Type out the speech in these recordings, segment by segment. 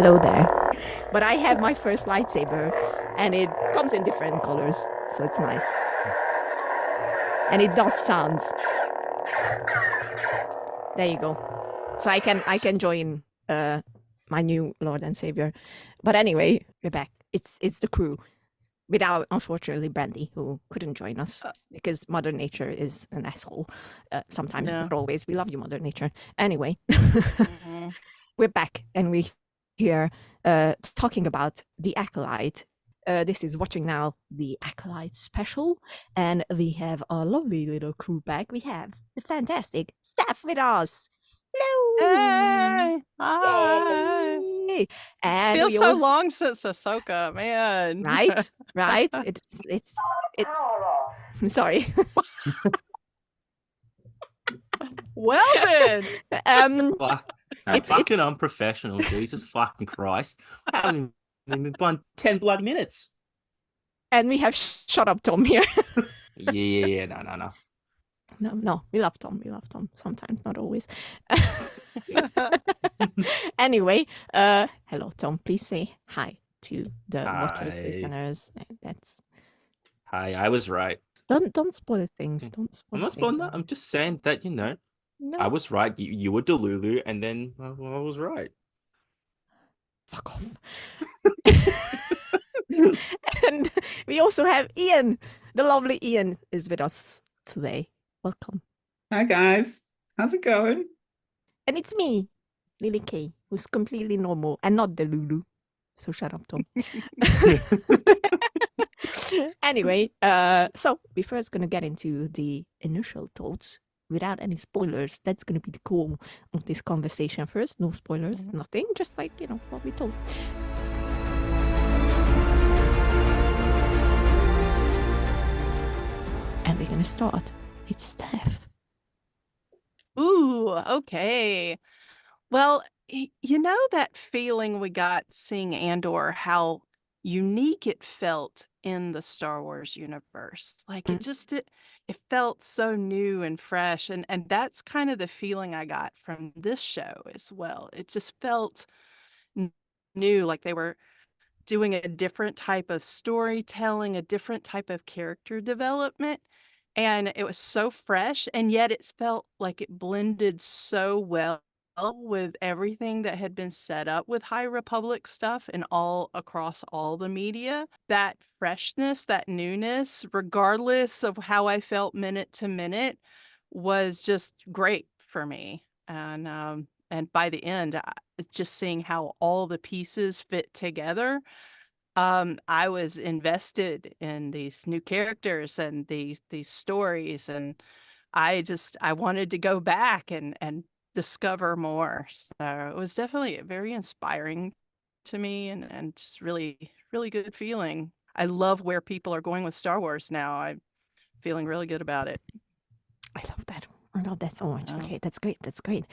Hello there. But I have my first lightsaber, and it comes in different colors, so it's nice. And it does sounds. There you go. So I can join my new Lord and Savior. But anyway, we're back. It's the crew. Without, unfortunately, Brandy, who couldn't join us because Mother Nature is an asshole. Sometimes, Yeah. not always. We love you, Mother Nature. Anyway, Mhm. we're back and we here talking about The Acolyte. This is Watching Now, The Acolyte Special, and we have a lovely little crew back. We have the fantastic Stef with us. Hello! Hey, hi. Yay! And Feels we so also, long since Ahsoka, man. right? It. I'm sorry. Well then. Fuck. It's Fucking unprofessional, Jesus fucking Christ. I haven't even gone 10 bloody minutes. and we have Shut Up Tom here. Yeah, no. No, we love Tom. We love Tom. Sometimes, not always. Anyway, hello Tom. Please say hi to the watchers, Hi. listeners. That's Hi, I was right. don't spoil things. Don't spoil I'm not things. spoiling that. I'm just saying that, No. I was right. You were Delulu, and then I was right. Fuck off. And we also have Iain. The lovely Iain is with us today. Welcome. Hi guys, how's it going? And it's me, Lily K, who's completely normal and not the Lulu. So shut up, Tom. Anyway, so we're first gonna get into the initial thoughts without any spoilers. That's gonna be the goal of this conversation first. No spoilers, nothing. Just like, what we told. And we're gonna start. It's Stef. Ooh, okay. Well, you know that feeling we got seeing Andor, how unique it felt in the Star Wars universe. Like it felt so new and fresh, and that's kind of the feeling I got from this show as well. It just felt new, like they were doing a different type of storytelling, a different type of character development. And it was so fresh, and yet it felt like it blended so well with everything that had been set up with High Republic stuff and all across all the media. That freshness, that newness, regardless of how I felt minute to minute, was just great for me. And by the end, just seeing how all the pieces fit together, I was invested in these new characters and these stories, and I wanted to go back and discover more. So it was definitely very inspiring to me, and just really, really good feeling. I love where people are going with Star Wars now. I'm feeling really good about it. I love that. I love that so much. Oh. Okay, that's great. That's great.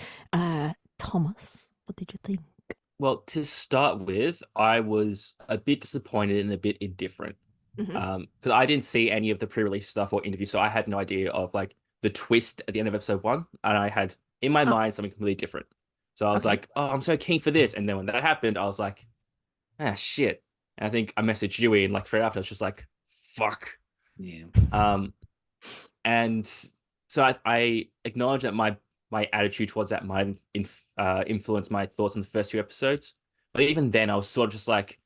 Thomas, what did you think? Well, to start with, I was a bit disappointed and a bit indifferent. Mhm. Because I didn't see any of the pre-release stuff or interviews, so I had no idea of like the twist at the end of episode 1, and I had in my mind something completely different. So I was Okay. like, "Oh, I'm so keen for this," and then when that happened, I was like, "Ah, shit." And I think I messaged you in like straight after. I was just like, "Fuck." Yeah. And so I acknowledge that my attitude towards that might influence my thoughts on the first 2 episodes. But even then, I was sort of just like,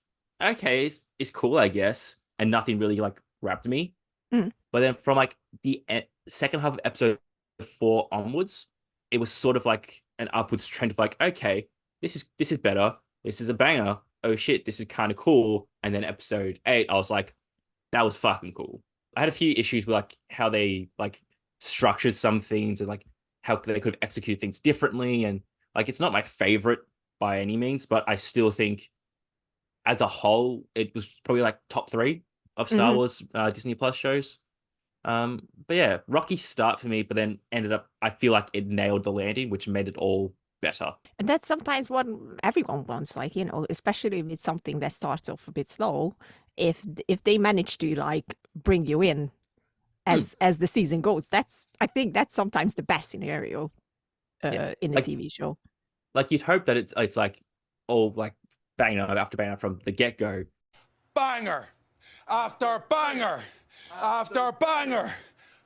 okay, it's cool, I guess, and nothing really like grabbed me. Mm. But then from like the second half of episode 4 onwards, it was sort of like an upwards trend of like, okay, this is better. This is a banger. Oh shit, this is kind of cool. And then episode 8, I was like, that was fucking cool. I had a few issues with like how they like structured some things and like how they could have executed things differently. And like it's not my favorite by any means, but I still think as a whole, it was probably like top 3 of Star Wars Disney Plus shows. But yeah, rocky start for me, but then ended up I feel like it nailed the landing, which made it all better. And that's sometimes what everyone wants, like, especially with something that starts off a bit slow. If they manage to like bring you in as the season goes, I think that's sometimes the best scenario in a Like- TV show. Like you'd hope that it's like all like banger after banger from the get-go. Banger after banger after banger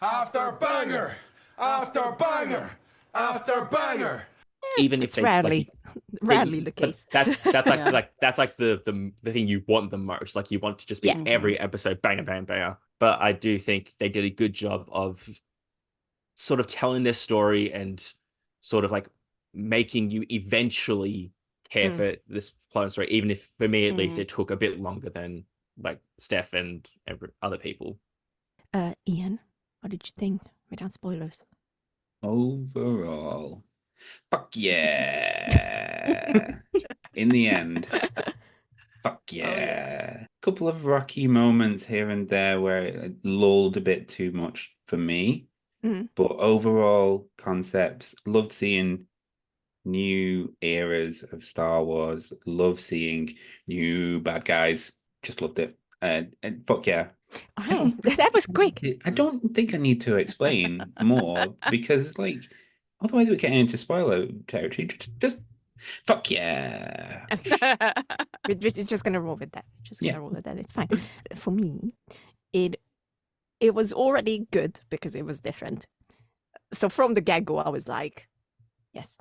after banger after banger after banger. Even if It's they rarely the but case. that's Yeah. like that's like the thing you want the most. Like you want to just be Yeah. every episode banger, banger, banger. But I do think they did a good job of sort of telling their story and sort of like making you eventually care for this plot story, even if for me at least it took a bit longer than like Stef and other people. Ian, what did you think without spoilers? Overall, fuck yeah. In the end, fuck yeah. Couple of rocky moments here and there where it lulled a bit too much for me. But overall concepts, loved seeing new eras of Star Wars, love seeing new bad guys, just loved it. And fuck yeah. Okay, that was quick. I don't think I need to explain more because, like, otherwise we're getting into spoiler territory. Just fuck yeah. We're just gonna roll with that. Roll with that. It's fine. For me, it was already good because it was different. So from the get-go, I was like, yes.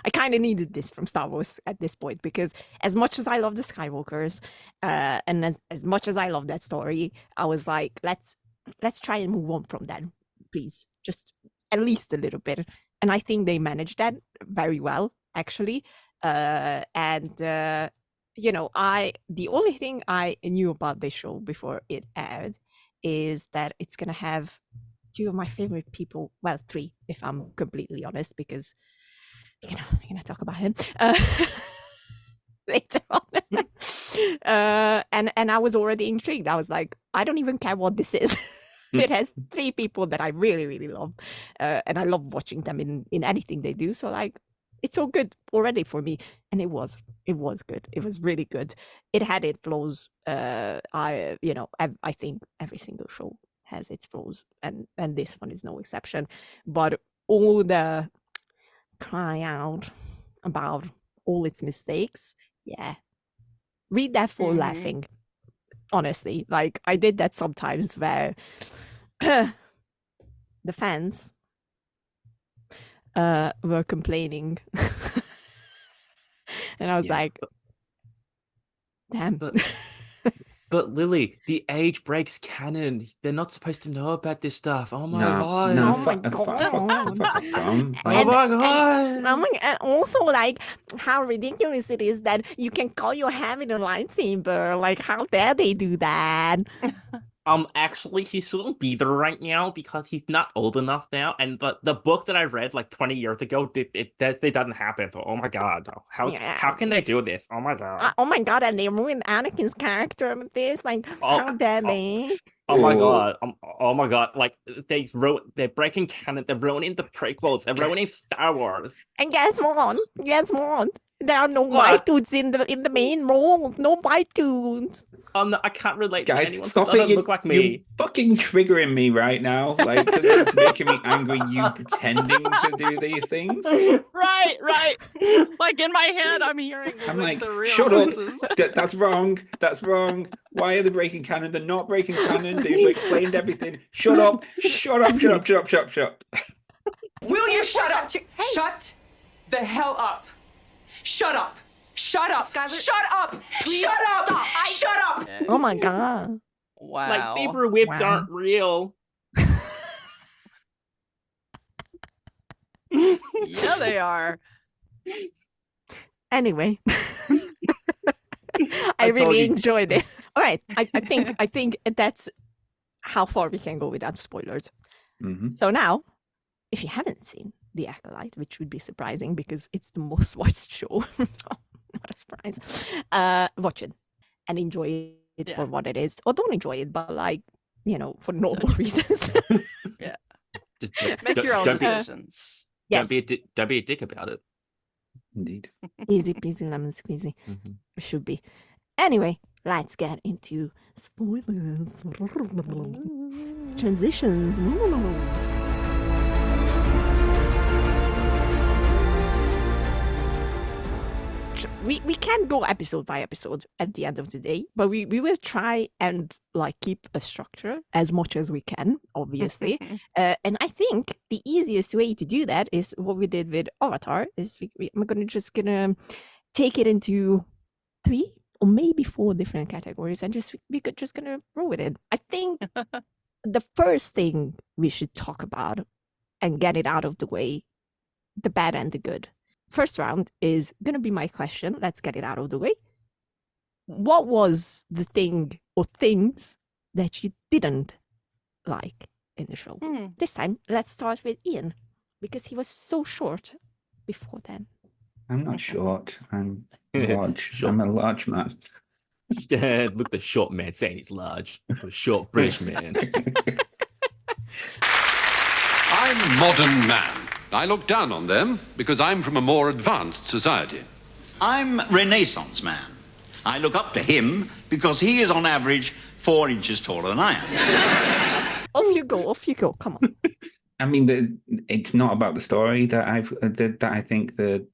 I kind of needed this from Star Wars at this point because as much as I love the Skywalkers, and as much as I love that story, I was like, let's try and move on from that, please, just at least a little bit. And I think they managed that very well, actually. And you know, the only thing I knew about this show before it aired is that it's gonna have two of my favorite people, well, three, if I'm completely honest, because we're gonna talk about him later on. And I was already intrigued. I was like, I don't even care what this is. It has three people that I really, really love, and I love watching them in anything they do. So like, it's all good already for me. And it was good. It was really good. It had its flaws. I think every single show has its flaws, and this one is no exception. But all the cry out about all its mistakes, yeah, read that for laughing. Honestly, like I did that sometimes where the fans were complaining and I was like, damn. But Lily, the age breaks canon. They're not supposed to know about this stuff. Oh my No, god. no, Oh my fuck God. off, Tom. Oh my god. And also, like, how ridiculous it is that you can call your hand a lightsaber. Like, how dare they do that? Actually, he shouldn't be there right now because he's not old enough now. And the book that I read like 20 years ago, it doesn't happen. So, oh my god, how can they do this? Oh my god. Oh my god, and they ruined Anakin's character with this. Like, how dare they? Oh my god. Oh my god. Like they're breaking canon. They're ruining the prequels. They're ruining Star Wars. And guess what? There are no white dudes in the main role. No white dudes. No, I can't relate to Guys, anyone who stop doesn't it. look like You're me. fucking triggering me right now. Like, because it's making me angry you pretending to do these things. Right. Like in my head, I'm hearing I'm like, the real shut voices. up. That's wrong. That's wrong. Why are they breaking canon? They're not breaking canon. They've explained everything. Shut up. Shut up. Shut up. Shut up. Shut up. Shut up. Will you shut up? Shut the hell up. Shut up. Shut up. Skylar, shut up. please Shut up. stop. Shut up. Oh my god. Wow. Like paper whips aren't real. Yeah, they are. Anyway, I told really you. enjoyed it. All right, I think that's how far we can go without spoilers. Mm-hmm. So now, if you haven't seen The Acolyte, which would be surprising because it's the most watched show, what a surprise! Watch it and enjoy it for what it is, or don't enjoy it, but like for normal reasons. Just Make your own don't decisions. Yes, don't be a dick about it. Indeed. easy peasy lemon squeezy. Mm-hmm. Should be. Anyway, let's get into spoilers. Transitions. we can't go episode by episode at the end of the day, but we will try and like keep a structure as much as we can, obviously. And I think the easiest way to do that is what we did with Avatar. Is I'm gonna take it into 3 or maybe 4 different categories, and we're just gonna roll with it. I think the first thing we should talk about and get it out of the way, the bad and the good. First round is going to be my question. Let's get it out of the way. What was the thing or things that you didn't like in the show? This time, let's start with Iain, because he was so short before then. I'm not short. I'm large. Short. I'm a large man. Yeah, look, the short man saying he's large. The short British man. I'm modern man. I look down on them because I'm from a more advanced society. I'm Renaissance man. I look up to him because he is on average 4 inches taller than I am. Off you go. Come on. I mean, it's not about the story that I think the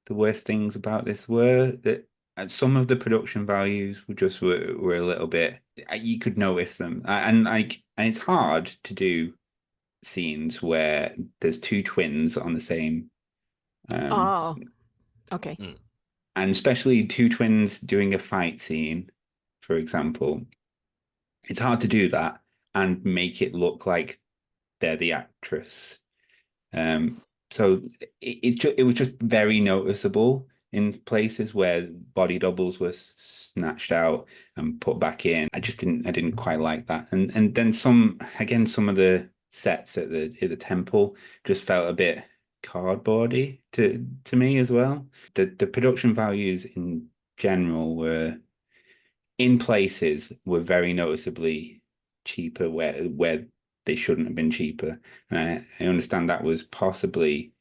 worst things about this were that some of the production values were a little bit. You could notice them, and it's hard to do scenes where there's 2 twins on the same. Okay. And especially 2 twins doing a fight scene, for example. It's hard to do that and make it look like they're the actress. So it was just very noticeable in places where body doubles were snatched out and put back in. I didn't quite like that. And then some of the sets at the temple just felt a bit cardboardy to me as well. The production values in general were very noticeably cheaper where they shouldn't have been cheaper. And I understand that was possibly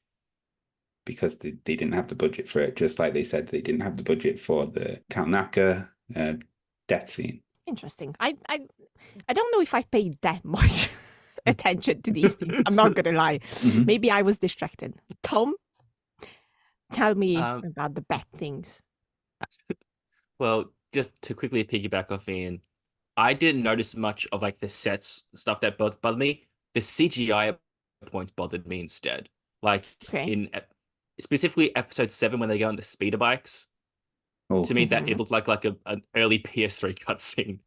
because they didn't have the budget for it, just like they said they didn't have the budget for the Count Naka death scene. Interesting. I don't know if I paid that much attention to these things. I'm not gonna lie. Mm-hmm. Maybe I was distracted. Tom, tell me about the bad things. Well, just to quickly piggyback off Ian, I didn't notice much of like the sets stuff that bothered me. The CGI points bothered me instead. Like in specifically episode 7 when they go on the speeder bikes. To me, that it looked like an early PS3 cutscene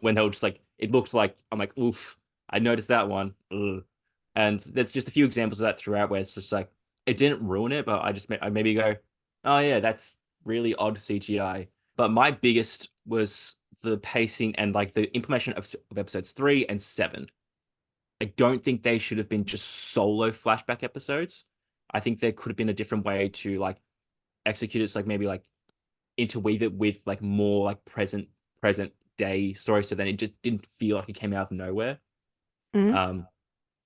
when they were just like, it looked like, I'm like, oof, I noticed that one. Ugh. And there's just a few examples of that throughout where it's just like, it didn't ruin it, but I maybe go, oh yeah, that's really odd CGI. But my biggest was the pacing and like the implementation of episodes 3 and 7. I don't think they should have been just solo flashback episodes. I think there could have been a different way to like execute it. So like maybe like interweave it with like more like present day stories. So then it just didn't feel like it came out of nowhere.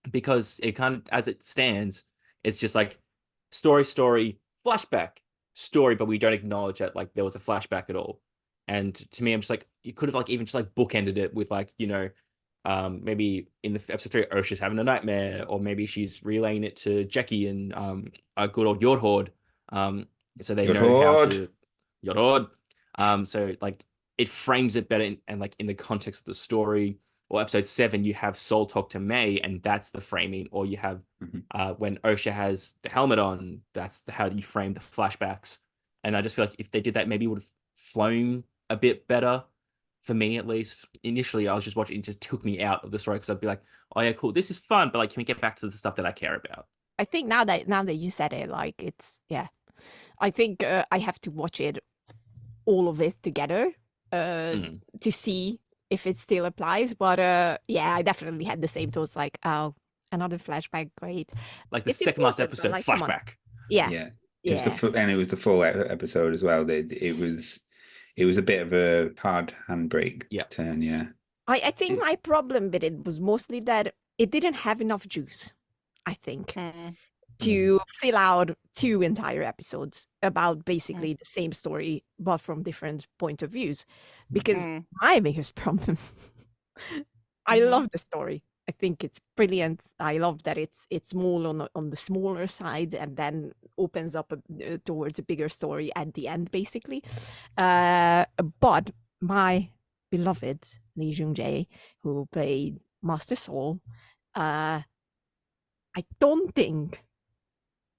Because it kind of, as it stands, it's just like story, flashback, story, but we don't acknowledge that like there was a flashback at all. And to me, I'm just like, you could have like even just like bookended it with like, you know, maybe in the episode 3, Osha's having a nightmare, or maybe she's relaying it to Jackie and a good old Yord Horde. So they know how to Yord Horde. So like it frames it better and like in the context of the story. Or episode 7, you have Sol talk to May, and that's the framing. Or you have when Osha has the helmet on, that's how you frame the flashbacks. And I just feel like if they did that, maybe it would have flown a bit better. For me, at least. Initially, I was just watching, it just took me out of the story because I'd be like, oh yeah, cool, this is fun, but like, can we get back to the stuff that I care about? I think now that you said it, like it's, yeah. I think I have to watch it, all of it together to see if it still applies. But yeah, I definitely had the same thoughts, like, oh, another flashback, great. Like the second last episode, like, flashback. Yeah. And it was the full episode as well. It was a bit of a hard handbrake turn, yeah. I think my problem with it was mostly that it didn't have enough juice, I think, to fill out 2 entire episodes about basically the same story, but from different point of views. Because my biggest problem, I love the story. I think it's brilliant. I love that it's more on the smaller side and then opens up towards a bigger story at the end, basically. But my beloved Lee Jung-Jae, who played Master Soul, I don't think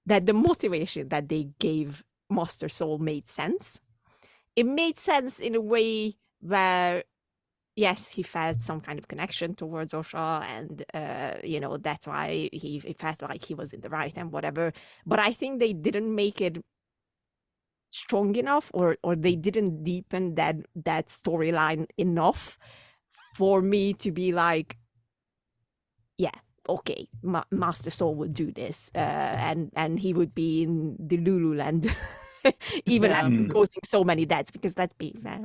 that the motivation that they gave Master Soul made sense. It made sense in a way where, yes, he felt some kind of connection towards Osha, and that's why he felt like he was in the right and whatever. But I think they didn't make it strong enough, or they didn't deepen that storyline enough for me to be like, yeah, okay, Master Soul would do this, and he would be in the Lululand. Even after causing so many deaths, because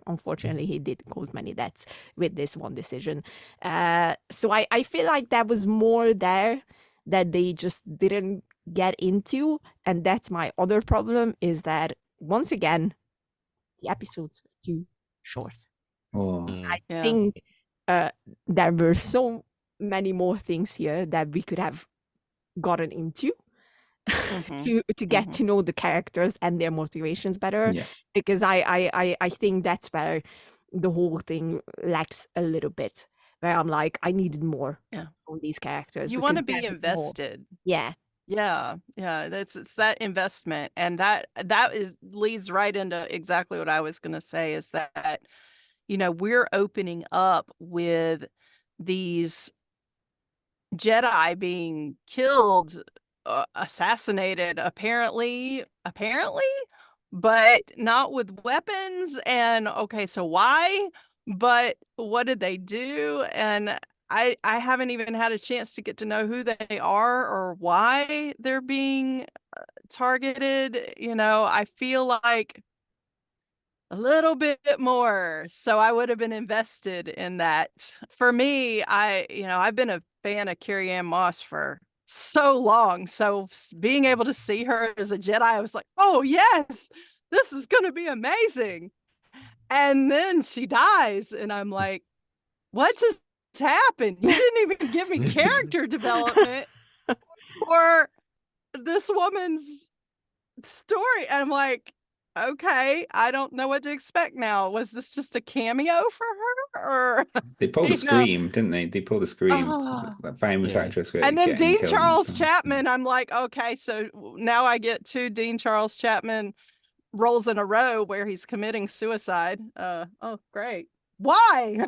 unfortunately he did cause many deaths with this one decision. So I feel like that was more there that they just didn't get into, and that's my other problem, is that once again the episodes were too short. I think there were so many more things here that we could have gotten into. to get to know the characters and their motivations better, because I think that's where the whole thing lacks a little bit, where I'm like, I needed more on these characters. You want to be invested. Yeah, it's that investment, and that leads right into exactly what I was going to say, is that we're opening up with these Jedi being killed, assassinated, apparently, but not with weapons. And okay, so why? But what did they do? And I haven't even had a chance to get to know who they are or why they're being targeted. I feel like a little bit more, so I would have been invested in that. For me, I've been a fan of Carrie-Anne Moss for so long, so being able to see her as a Jedi, I was like, oh yes, this is gonna be amazing. And then she dies, and I'm like, what just happened? You didn't even give me character development for this woman's story. And I'm like, okay, I don't know what to expect now. Was this just a cameo for her? Or they pulled a scream, didn't they? They pulled a scream. That famous actress. And then Dean Charles Chapman, I'm like, okay, so now I get 2 Dean Charles Chapman roles in a row where he's committing suicide. Oh, great. Why?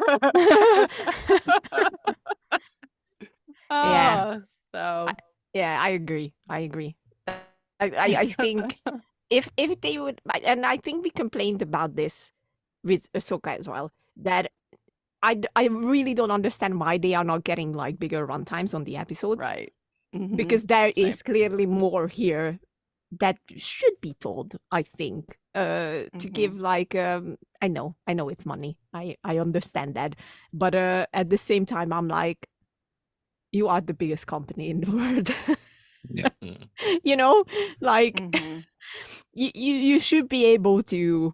I agree. I think if they would, and I think we complained about this with Ahsoka as well, that I really don't understand why they are not getting like bigger runtimes on the episodes, right? Because there is clearly more here that should be told, I think, to give like I know it's money, I understand that, but at the same time I'm like, you are the biggest company in the world. You should be able to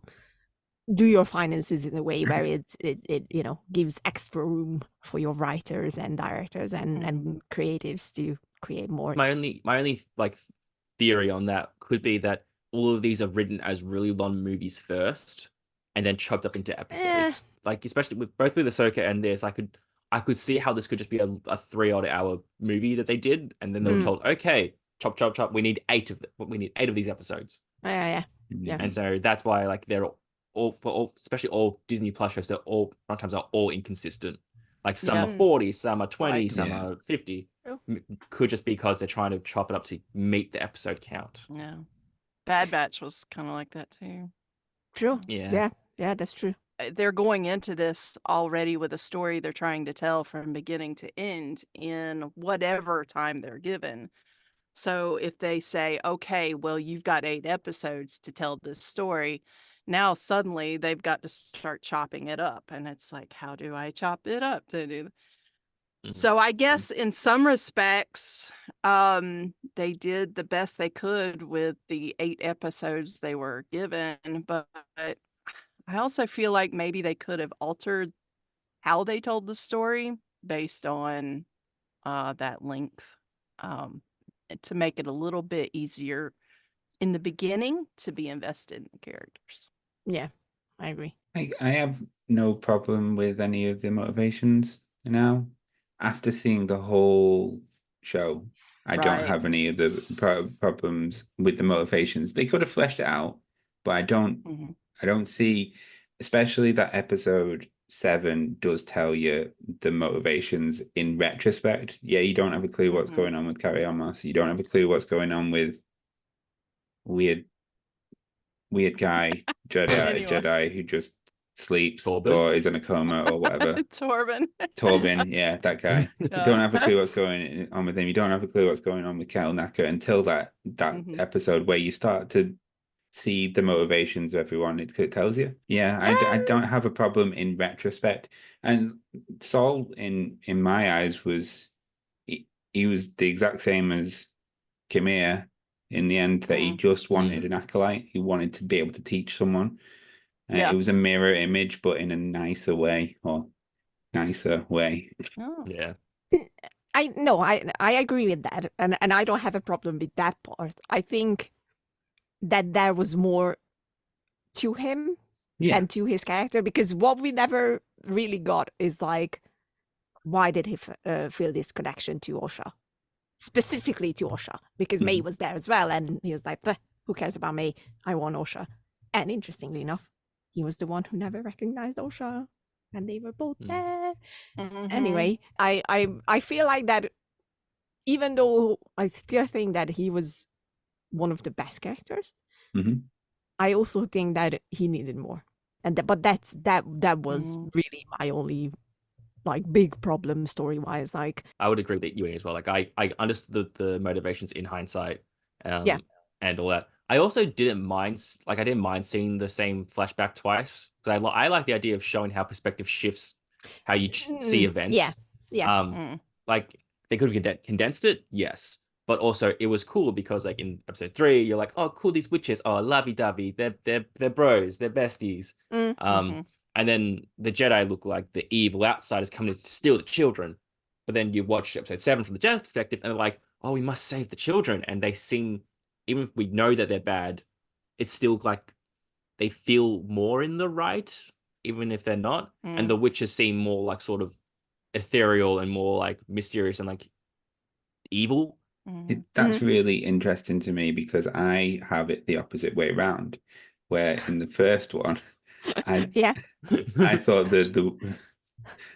do your finances in a way where it gives extra room for your writers and directors and creatives to create more. My only like theory on that could be that all of these are written as really long movies first and then chopped up into episodes. Like especially with Ahsoka and this, I could see how this could just be a 3-odd-hour movie that they did, and then they were told, okay, chop, we need 8 of them. We need 8 of these episodes. Yeah. And so that's why like they're all especially all Disney Plus shows, sometimes are all inconsistent. Like some are 40, some are 20, some are 50. Could just be because they're trying to chop it up to meet the episode count. Yeah. Bad Batch was kind of like that too. True. Yeah, that's true. They're going into this already with a story they're trying to tell from beginning to end in whatever time they're given. So if they say, okay, well, you've got 8 episodes to tell this story, now suddenly they've got to start chopping it up. And it's like, how do I chop it up to do? So I guess in some respects, they did the best they could with the 8 episodes they were given. But I also feel like maybe they could have altered how they told the story based on that length to make it a little bit easier in the beginning to be invested in the characters. Yeah, I agree. I have no problem with any of the motivations now. After seeing the whole show, I don't Right. have any of the problems with the motivations. They could have fleshed it out, but I don't see, especially that episode 7 does tell you the motivations in retrospect. Yeah, you don't have a clue what's going on with Carrie Amos. You don't have a clue what's going on with weird guy, Jedi who just sleeps Torben? or is in a coma or whatever. Torben, yeah, that guy. You don't have a clue what's going on with him. You don't have a clue what's going on with Kettle Knacker until that episode where you start to see the motivations of everyone. It tells you. Yeah, I don't have a problem in retrospect. And Saul, in my eyes, was he was the exact same as Kimir in the end, that he just wanted an acolyte. He wanted to be able to teach someone. It was a mirror image, but in a nicer way, or nicer way. Oh. Yeah. I agree with that, and I don't have a problem with that part. I think that there was more to him and to his character, because what we never really got is like, why did he feel this connection to Osha? Specifically to Osha, because May was there as well, and he was like, who cares about May? I want Osha. And interestingly enough, he was the one who never recognized Osha, and they were both there. Anyway, I feel like that, even though I still think that he was one of the best characters, I also think that he needed more. And but that was really my only like big problem story wise. Like, I would agree with you as well. Like I understood the motivations in hindsight, and all that. I also didn't mind seeing the same flashback twice, because I like the idea of showing how perspective shifts, how you see events. Like they could have condensed it, yes, but also it was cool because like in episode 3, you're like, oh cool, these witches are lovey-dovey, they're bros, they're besties. And then the Jedi look like the evil outsiders coming to steal the children. But then you watch episode 7 from the Jedi's perspective, and they're like, oh, we must save the children. And they seem, even if we know that they're bad, it's still like they feel more in the right, even if they're not. And the witches seem more like sort of ethereal and more like mysterious and like evil. That's really interesting to me, because I have it the opposite way around, where in the first one, I thought that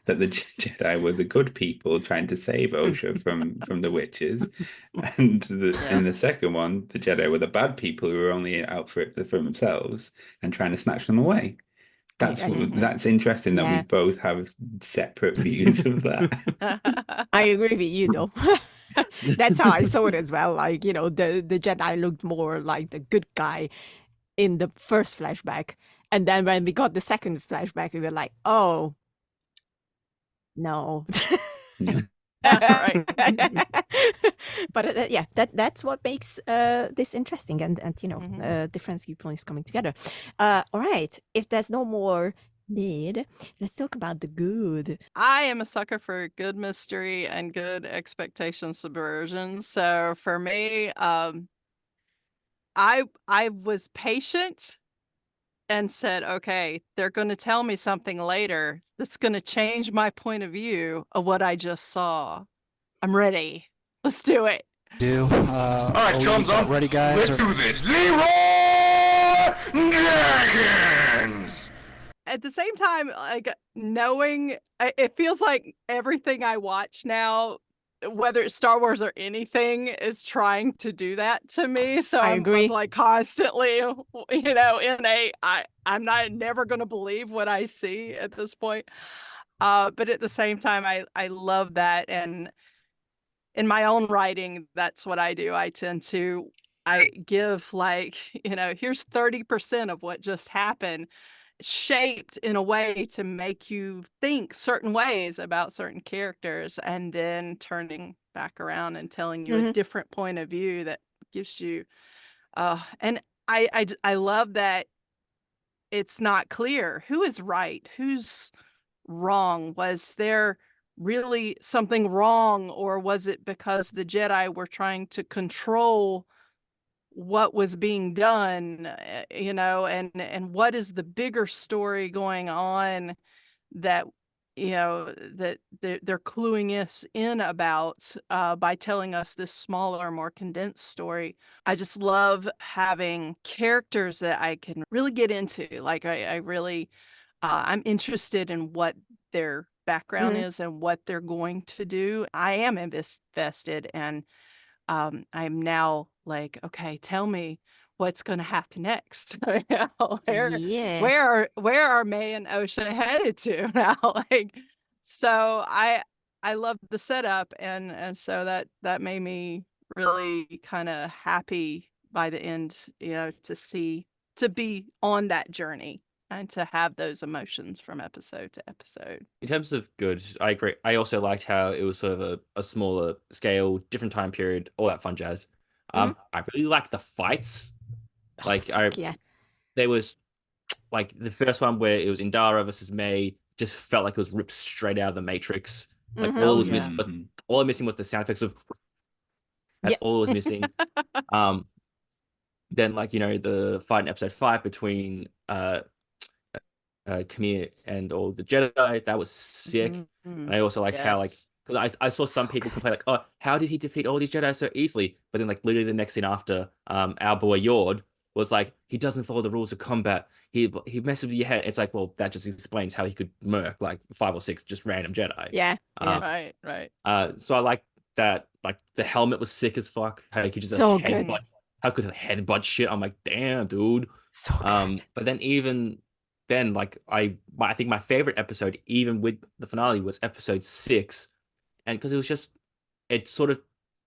the Jedi were the good people trying to save Osha from the witches, and in the second one, the Jedi were the bad people who were only out for themselves and trying to snatch them away. That's interesting that we both have separate views of that. I agree with you though. That's how I saw it as well. Like, the Jedi looked more like the good guy in the first flashback. And then when we got the second flashback, we were like, oh, no. Right. But that's what makes this interesting, and different viewpoints coming together. All right, if there's no more need, let's talk about the good. I am a sucker for good mystery and good expectation subversion. So for me, I was patient and said, okay, they're going to tell me something later that's going to change my point of view of what I just saw. I'm ready. Let's do it. All right, thumbs up. Ready, guys? Let's do this. Leroy Jenkins! At the same time, like, knowing, it feels like everything I watch now, whether it's Star Wars or anything, is trying to do that to me. So I agree. I'm like constantly, I'm not never going to believe what I see at this point. But at the same time, I love that. And in my own writing, that's what I do. I give like, here's 30% of what just happened, shaped in a way to make you think certain ways about certain characters, and then turning back around and telling you a different point of view that gives you and I love that it's not clear who is right, who's wrong. Was there really something wrong, or was it because the Jedi were trying to control what was being done, and what is the bigger story going on that that they're cluing us in about by telling us this smaller, more condensed story. I just love having characters that I can really get into. Like I really I'm interested in what their background is and what they're going to do. I am invested, and I'm now like, okay, tell me what's going to happen next. Where are May and Osha headed to now? So I love the setup, and so that made me really kind of happy by the end, to be on that journey and to have those emotions from episode to episode. In terms of good, I agree. I also liked how it was sort of a smaller scale, different time period, all that fun jazz. I really liked the fights. There was like the first one where it was Indara versus May, just felt like it was ripped straight out of the Matrix. Like all I'm missing was the sound effects of. That's all it was missing. Then the fight in episode 5 between Khmer and all the Jedi, that was sick. And I also liked how because I saw some people complain oh, how did he defeat all these Jedi so easily? But then literally the next scene after, our boy Yord was like, he doesn't follow the rules of combat. He messes with your head. It's like, well, that just explains how he could murk 5 or 6 just random Jedi. Yeah. Right. So I like that. Like the helmet was sick as fuck. How he could just so good. How could headbutt shit? I'm like, damn, dude. So good. But then even then, I think my favorite episode, even with the finale, was episode 6, and because it was just, it sort of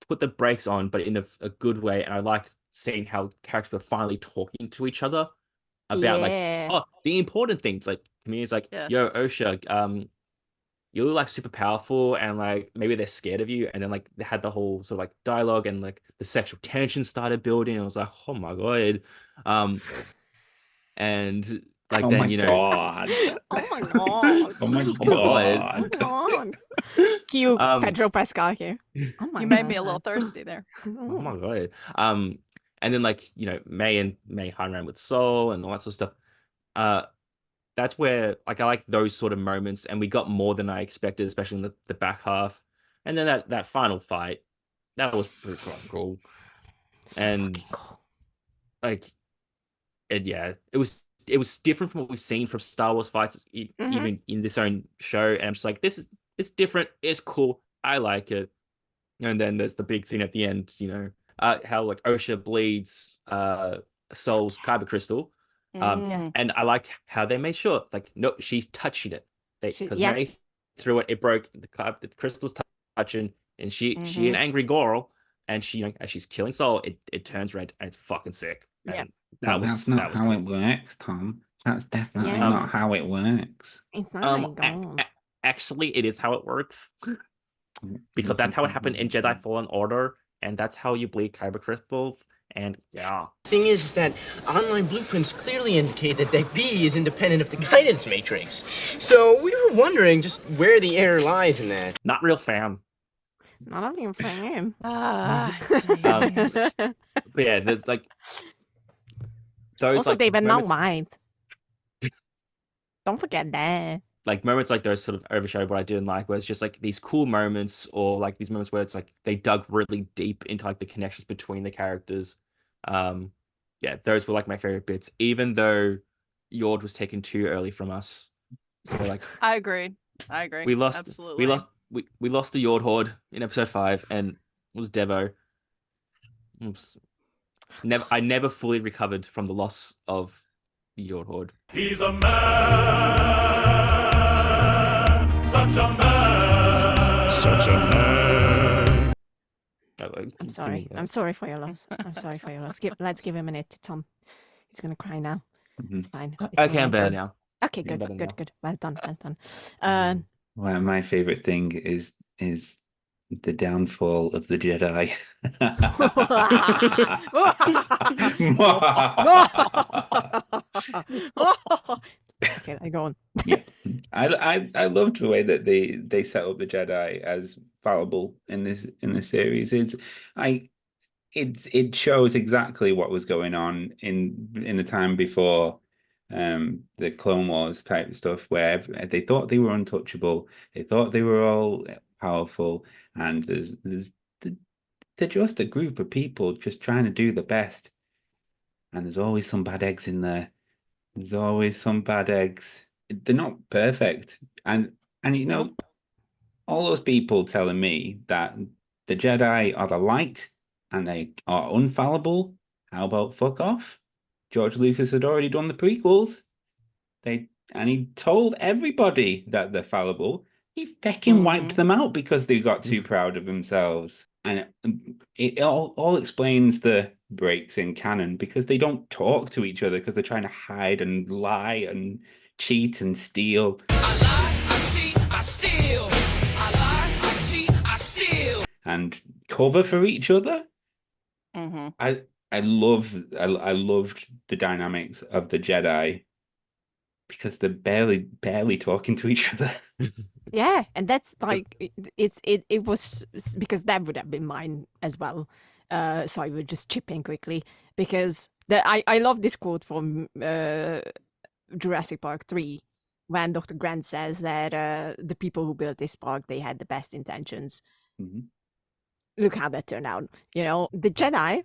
put the brakes on, but in a good way, and I liked seeing how characters were finally talking to each other about the important things. Like Kami's like, yo, Osha, you're super powerful, and maybe they're scared of you, and then they had the whole sort of dialogue, and the sexual tension started building, and I was like, oh my god, and God. Oh my god. Oh my god. Cute Pedro Pascal here. Oh my you made me a little thirsty there. Oh my god. And then May hung around with Soul and all that sort of stuff. That's where I like those sort of moments, and we got more than I expected, especially in the back half. And then that final fight, that was pretty fucking cool. So and cool. It was different from what we've seen from Star Wars fights, even in this own show. And I'm just like, it's different, it's cool, I like it. And then there's the big thing at the end, how Osha bleeds Soul's kyber crystal. And I liked how they made sure, no, she's touching it. Because May threw it broke, the crystal's touching, and she an angry girl, and she, as she's killing Soul, it turns red, and it's fucking sick. Yeah. That's not how it works, Tom. That's definitely not how it works. It's not actually, it is how it works. Because that's how it happened in Jedi Fallen Order, and that's how you bleed kyber crystals. And thing is that online blueprints clearly indicate that Deck B is independent of the guidance matrix. So we were wondering just where the error lies in that. Not real fan. Not a real fan. But yeah, there's those also, David, moments, not mine. Don't forget that. Moments like those sort of overshadowed what I didn't like, where it's just these cool moments, or these moments where it's they dug really deep into the connections between the characters. Those were my favorite bits, even though Yord was taken too early from us. So I agree. We lost absolutely. We lost the Yord Horde in episode 5, and it was Devo. I never fully recovered from the loss of the Yord Horde. He's a man. Such a man. Such a man. I'm sorry. I'm sorry for your loss. I'm sorry for your loss. Let's give him a minute to Tom. He's gonna cry now. It's fine. Okay, I'm better now. Okay, good. Well done. Well, my favorite thing is the downfall of the Jedi. Okay, go on. Yeah, I loved the way that they set up the Jedi as fallible in this series. It shows exactly what was going on in the time before the Clone Wars type stuff, where they thought they were untouchable, they thought they were all powerful, and they're just a group of people just trying to do the best. And there's always some bad eggs in there. There's always some bad eggs. They're not perfect. And all those people telling me that the Jedi are the light and they are infallible, how about fuck off? George Lucas had already done the prequels. And he told everybody that they're fallible. He fecking wiped them out because they got too proud of themselves. And it all explains the breaks in canon because they don't talk to each other because they're trying to hide and lie and cheat and steal. I lie, I cheat, I steal. I lie, I cheat, I steal. And cover for each other. Mm-hmm. I loved the dynamics of the Jedi because they're barely talking to each other. Yeah, and that's like it was because that would have been mine as well. So I would just chip in quickly because I love this quote from Jurassic Park 3 when Dr. Grant says that the people who built this park, they had the best intentions. Mm-hmm. Look how that turned out. The Jedi,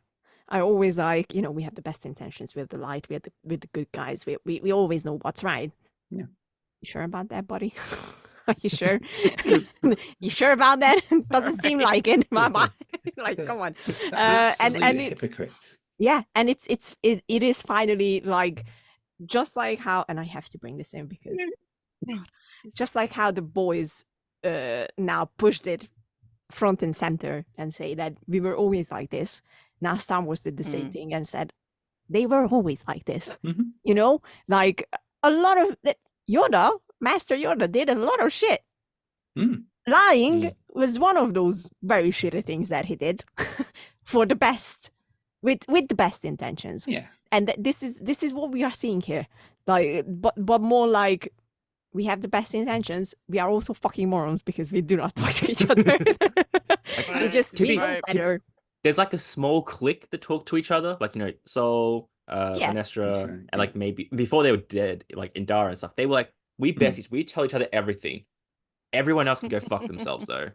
I always like, we have the best intentions with the light, with the good guys. We always know what's right. Yeah. You sure about that, buddy? Are you sure? You sure about that? Doesn't seem like it in my mind. Like, come on. And it's hypocrites. Yeah, and it is finally like just like how, and I have to bring this in because just like how the boys now pushed it front and center and say that we were always like this. Now Star Wars did the same thing and said they were always like this. Mm-hmm. Like a lot of Master Yoda did a lot of shit. Lying was one of those very shitty things that he did for the best, with the best intentions. Yeah. And this is what we are seeing here. Like, but more like we have the best intentions. We are also fucking morons because we do not talk to each other. We know better. There's like a small clique that talk to each other, like Sol, Vanestra, and like maybe before they were dead, like Indara and stuff. They were like, we besties, we tell each other everything. Everyone else can go fuck themselves though.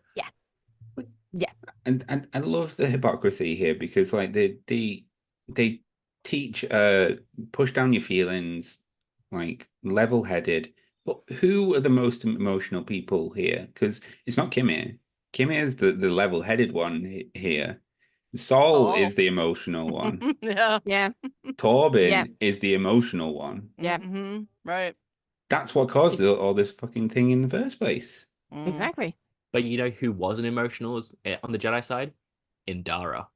Yeah. And I love the hypocrisy here because like they teach push down your feelings, like level-headed. But who are the most emotional people here? Because it's not Kimmy. Kimmy is the level-headed one here. Sol is the emotional one. Yeah. Torben is the emotional one. Yeah. Mm-hmm. Right. That's what caused all this fucking thing in the first place. Exactly. But you know who wasn't emotional on the Jedi side? Indara.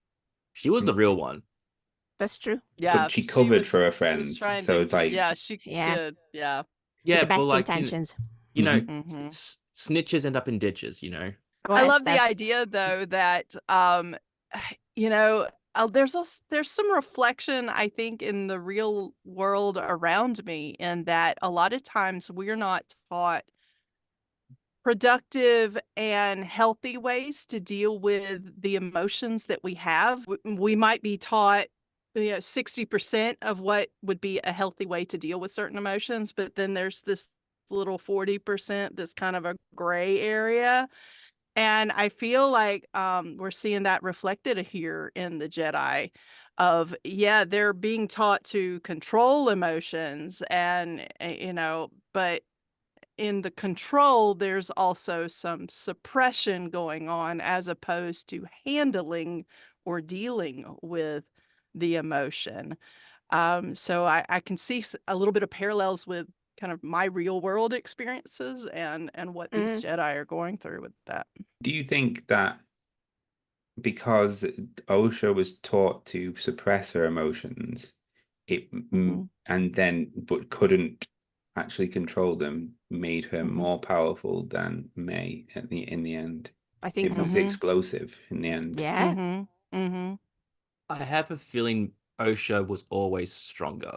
She was the real one. That's true. Yeah. But she covered for her friends. So it's like... Yeah, she did. Yeah. Yeah, the best but like, intentions. Snitches end up in ditches, Go ahead, I love Steph. the idea though that there's some reflection I think in the real world around me, in that a lot of times we're not taught productive and healthy ways to deal with the emotions that we have. We might be taught 60% of what would be a healthy way to deal with certain emotions, but then there's this little 40% that's kind of a gray area. And I feel like we're seeing that reflected here in the Jedi of, they're being taught to control emotions and, but in the control, there's also some suppression going on as opposed to handling or dealing with the emotion. So I can see a little bit of parallels with kind of my real world experiences and what these Jedi are going through with that. Do you think that because Osha was taught to suppress her emotions, but couldn't actually control them, made her more powerful than May in the end? I think it was explosive in the end. Yeah. I have a feeling Osha was always stronger.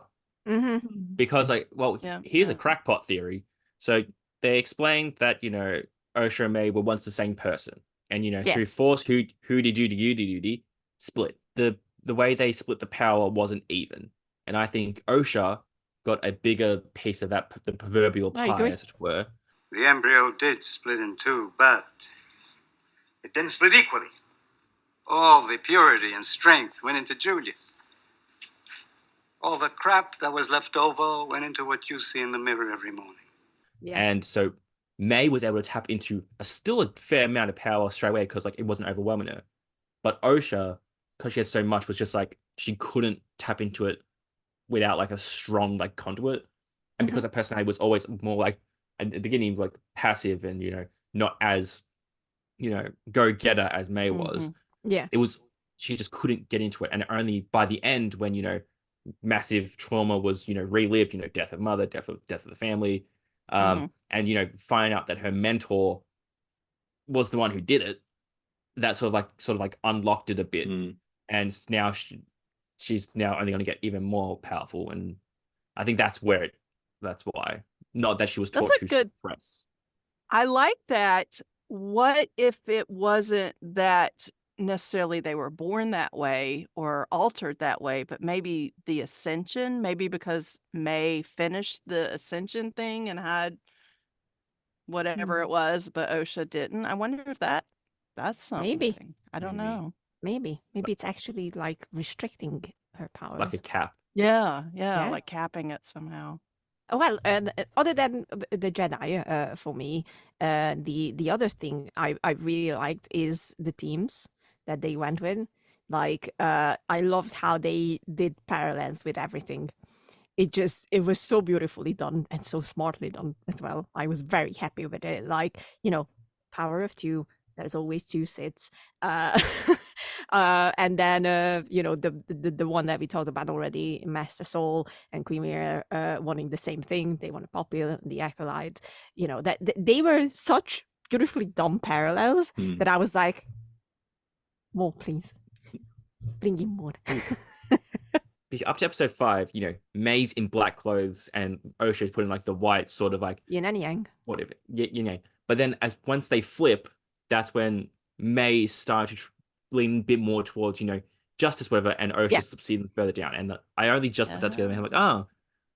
Because like, well, Yeah, here's a yeah. crackpot theory. So they explained that Osha and May were once the same person, and through Yes. force, hoody split. The way they split the power wasn't even, and I think Osha got a bigger piece of that, the proverbial I pie, agree. as it were. The embryo did split in two, but it didn't split equally. All the purity and strength went into Julius. All the crap that was left over went into what you see in the mirror every morning. Yeah. And so May was able to tap into still a fair amount of power straight away because like it wasn't overwhelming her. But Osha, because she had so much, was just like she couldn't tap into it without like a strong like conduit. And because her personality was always more like at the beginning like passive and not as go-getter as May was. Yeah. It was she just couldn't get into it. And only by the end when massive trauma was relived, death of mother, death of the family, and find out that her mentor was the one who did it, that sort of like unlocked it a bit. And now she's now only going to get even more powerful, and I think that's why, not that she was taught to suppress. I like that. What if it wasn't that necessarily they were born that way or altered that way, but maybe the ascension, maybe because May finished the ascension thing and had whatever it was, but Osha didn't. I wonder if that's something. Maybe. I don't know. Maybe it's actually like restricting her powers. Like a cap. Yeah, like capping it somehow. Well, other than the Jedi, for me, the other thing I really liked is the teams that they went with. Like, I loved how they did parallels with everything. It was so beautifully done and so smartly done as well. I was very happy with it. Like, power of two. There's always two Siths. And then the one that we talked about already, Master Soul and Queen Mira wanting the same thing. They want a Popil, the Acolyte. That they were such beautifully done parallels that I was like, more, please, bring in more. Up to episode 5, May's in black clothes and Osha's put in like the white sort of like yin and yang, whatever, But then once they flip, that's when May started to lean a bit more towards justice, whatever, and Osha slips even further down. And I only just put that together, and I'm like, oh,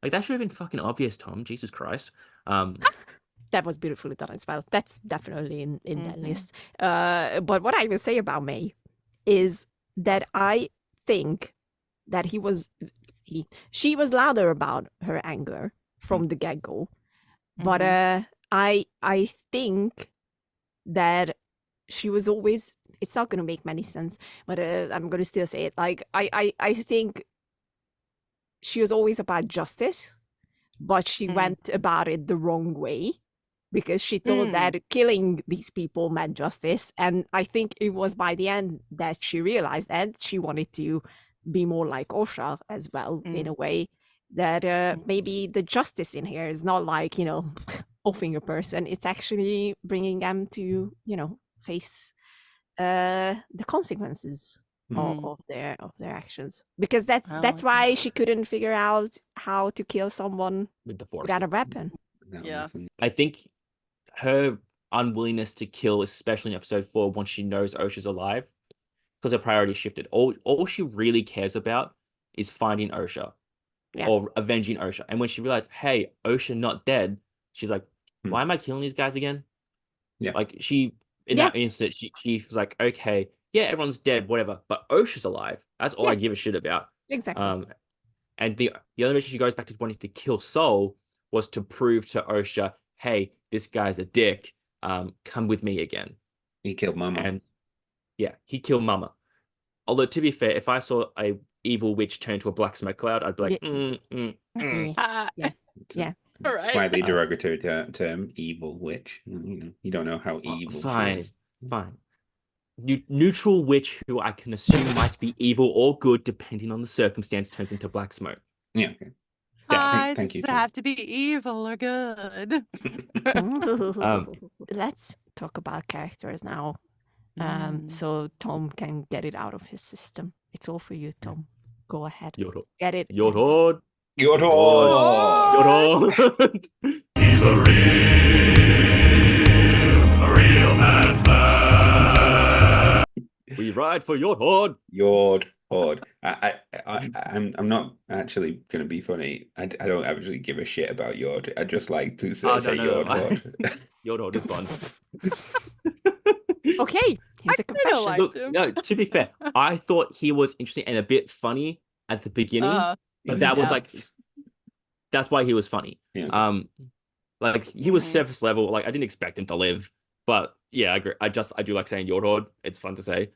like that should have been fucking obvious, Tom. Jesus Christ. That was beautifully done as well. That's definitely in that list. But what I will say about May is that I think that she was louder about her anger from the get-go. But I think that she was always, it's not going to make many sense, but I'm going to still say it. Like, I think she was always about justice, but she went about it the wrong way because she thought that killing these people meant justice. And I think it was by the end that she realized that she wanted to be more like Osha as well, in a way that maybe the justice in here is not like, offing a person. It's actually bringing them to, face the consequences of their actions, because that's why she couldn't figure out how to kill someone with the Force without a weapon. I think her unwillingness to kill, especially in episode 4, once she knows Osha's alive, because her priority shifted. All she really cares about is finding Osha or avenging Osha. And when she realized, hey, Osha not dead, she's like, why am I killing these guys again? Yeah. Like that instant, she was like, okay, yeah, everyone's dead, whatever, but Osha's alive. That's all I give a shit about. Exactly. And the other reason she goes back to wanting to kill Soul was to prove to Osha, hey, this guy's a dick. Come with me again. He killed Mama. And yeah, he killed Mama. Although, to be fair, if I saw a evil witch turn to a black smoke cloud, I'd be like, yeah. All right. Slightly derogatory term, evil witch. You don't know how evil she is. Fine. Neutral witch who I can assume might be evil or good depending on the circumstance turns into black smoke. Yeah, okay. Thank you. Does it have to be evil or good? Let's talk about characters now. So Tom can get it out of his system. It's all for you, Tom. Go ahead. Yord Horde. Get it. Yord Horde. Yord Horde. Yord Horde. He's a real man's man. We ride for Yord Horde. Yord Horde. I'm not actually going to be funny. I don't actually give a shit about Yord. I just like to say Yord Horde. Yord Horde is fun. Okay, here's a confession. Look, no, to be fair, I thought he was interesting and a bit funny at the beginning, but that was like, that's why he was funny. Yeah. Like he was surface level. Like I didn't expect him to live, but yeah, I agree. I do like saying Yord Horde. It's fun to say.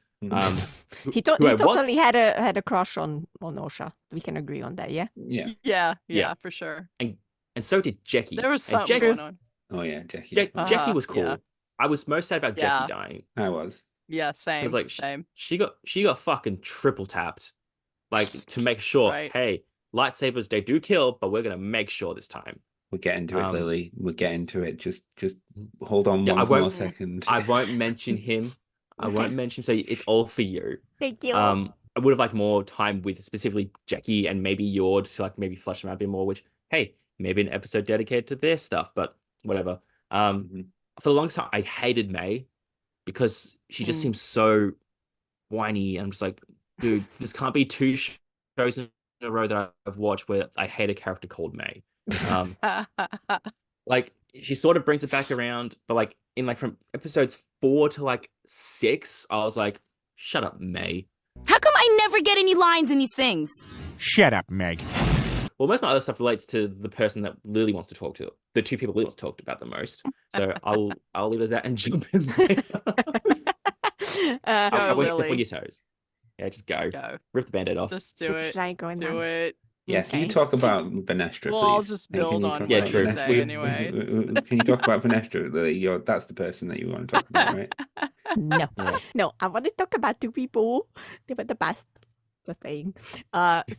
He totally had a crush on Osha. We can agree on that, yeah. Yeah, for sure. And so did Jackie. There was something going on. Oh yeah, Jackie. Jackie was cool. Yeah. I was most sad about Jackie dying. I was. Yeah, same. Like same. She got fucking triple tapped, like to make sure. Right. Hey, lightsabers they do kill, but we're gonna make sure this time. We'll get into it, Lily. We'll get into it. Just hold on one more second. I won't mention him. I won't mention. So it's all for you. Thank you. I would have liked more time with specifically Jackie and maybe Yord to like maybe flesh them out a bit more. Which hey, maybe an episode dedicated to their stuff, but whatever. For the longest time, I hated May because she just seems so whiny. I'm just like, dude, this can't be two shows in a row that I've watched where I hate a character called May. Like she sort of brings it back around, but like in like from episodes 4 to like 6, I was like, shut up, May. How come I never get any lines in these things? Shut up, Meg. Well, most of my other stuff relates to the person that Lily wants to talk to. The two people Lily wants to talk about the most. So I'll leave it as that and jump in there. I won't step on your toes. Yeah, just go. Rip the band-aid off. Just do it. Should I go in do it. Yes, can you talk about Benestra, Well, please? I'll just build on what you say anyway. Can you talk about Benestra? Lily? That's the person that you want to talk about, right? No, I want to talk about two people. They were the best. Just saying.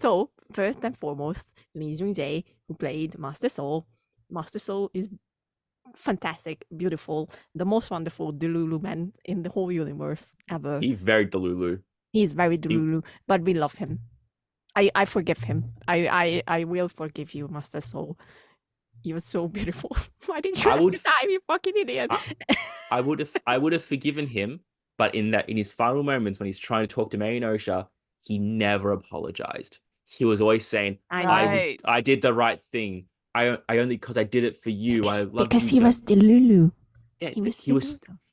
So first and foremost, Jung-Jae, who played Master Soul. Master Soul is fantastic, beautiful, the most wonderful Delulu man in the whole universe ever. He's very Delulu. He's very Delulu, but we love him. I forgive him. I will forgive you, Master Soul. You were so beautiful. Why didn't you have to die, you fucking idiot? I would have forgiven him, but in his final moments when he's trying to talk to Mary and Osha, he never apologized. He was always saying, I did the right thing. I only because I did it for you. Because he was Delulu. Yeah,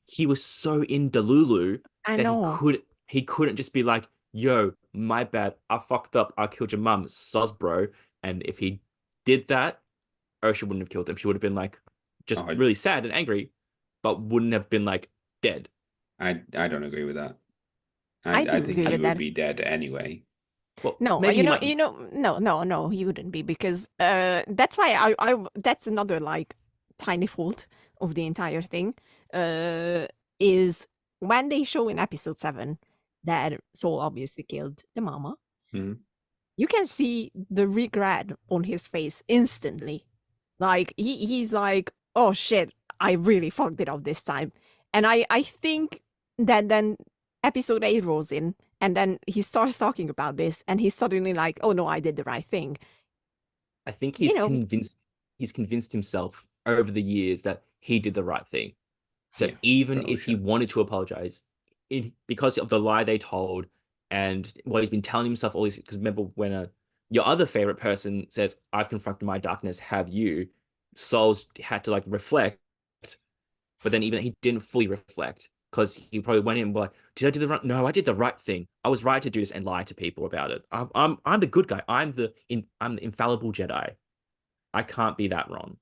he was so in Delulu that he couldn't just be like, yo, my bad, I fucked up, I killed your mum, sus bro. And if he did that, Osha wouldn't have killed him. She would have been like just really sad and angry, but wouldn't have been like dead. I don't agree with that. I think he would be dead anyway. Well, no, no, he wouldn't be, because that's why I that's another like tiny fault of the entire thing. Is when they show in episode 7 that Soul obviously killed the mama. You can see the regret on his face instantly. Like he's like, oh shit, I really fucked it up this time. And I think that then episode 8 rolls in, and then he starts talking about this, and he's suddenly like, oh no, I did the right thing. I think he's convinced himself over the years that he did the right thing. So even if he wanted to apologize, because of the lie they told and what he's been telling himself all these, because remember when your other favorite person says, I've confronted my darkness, have you? Souls had to like reflect, but then even he didn't fully reflect, because he probably went in and was like, did I do the right? No, I did the right thing. I was right to do this and lie to people about it. I'm the good guy. I'm the infallible Jedi. I can't be that wrong.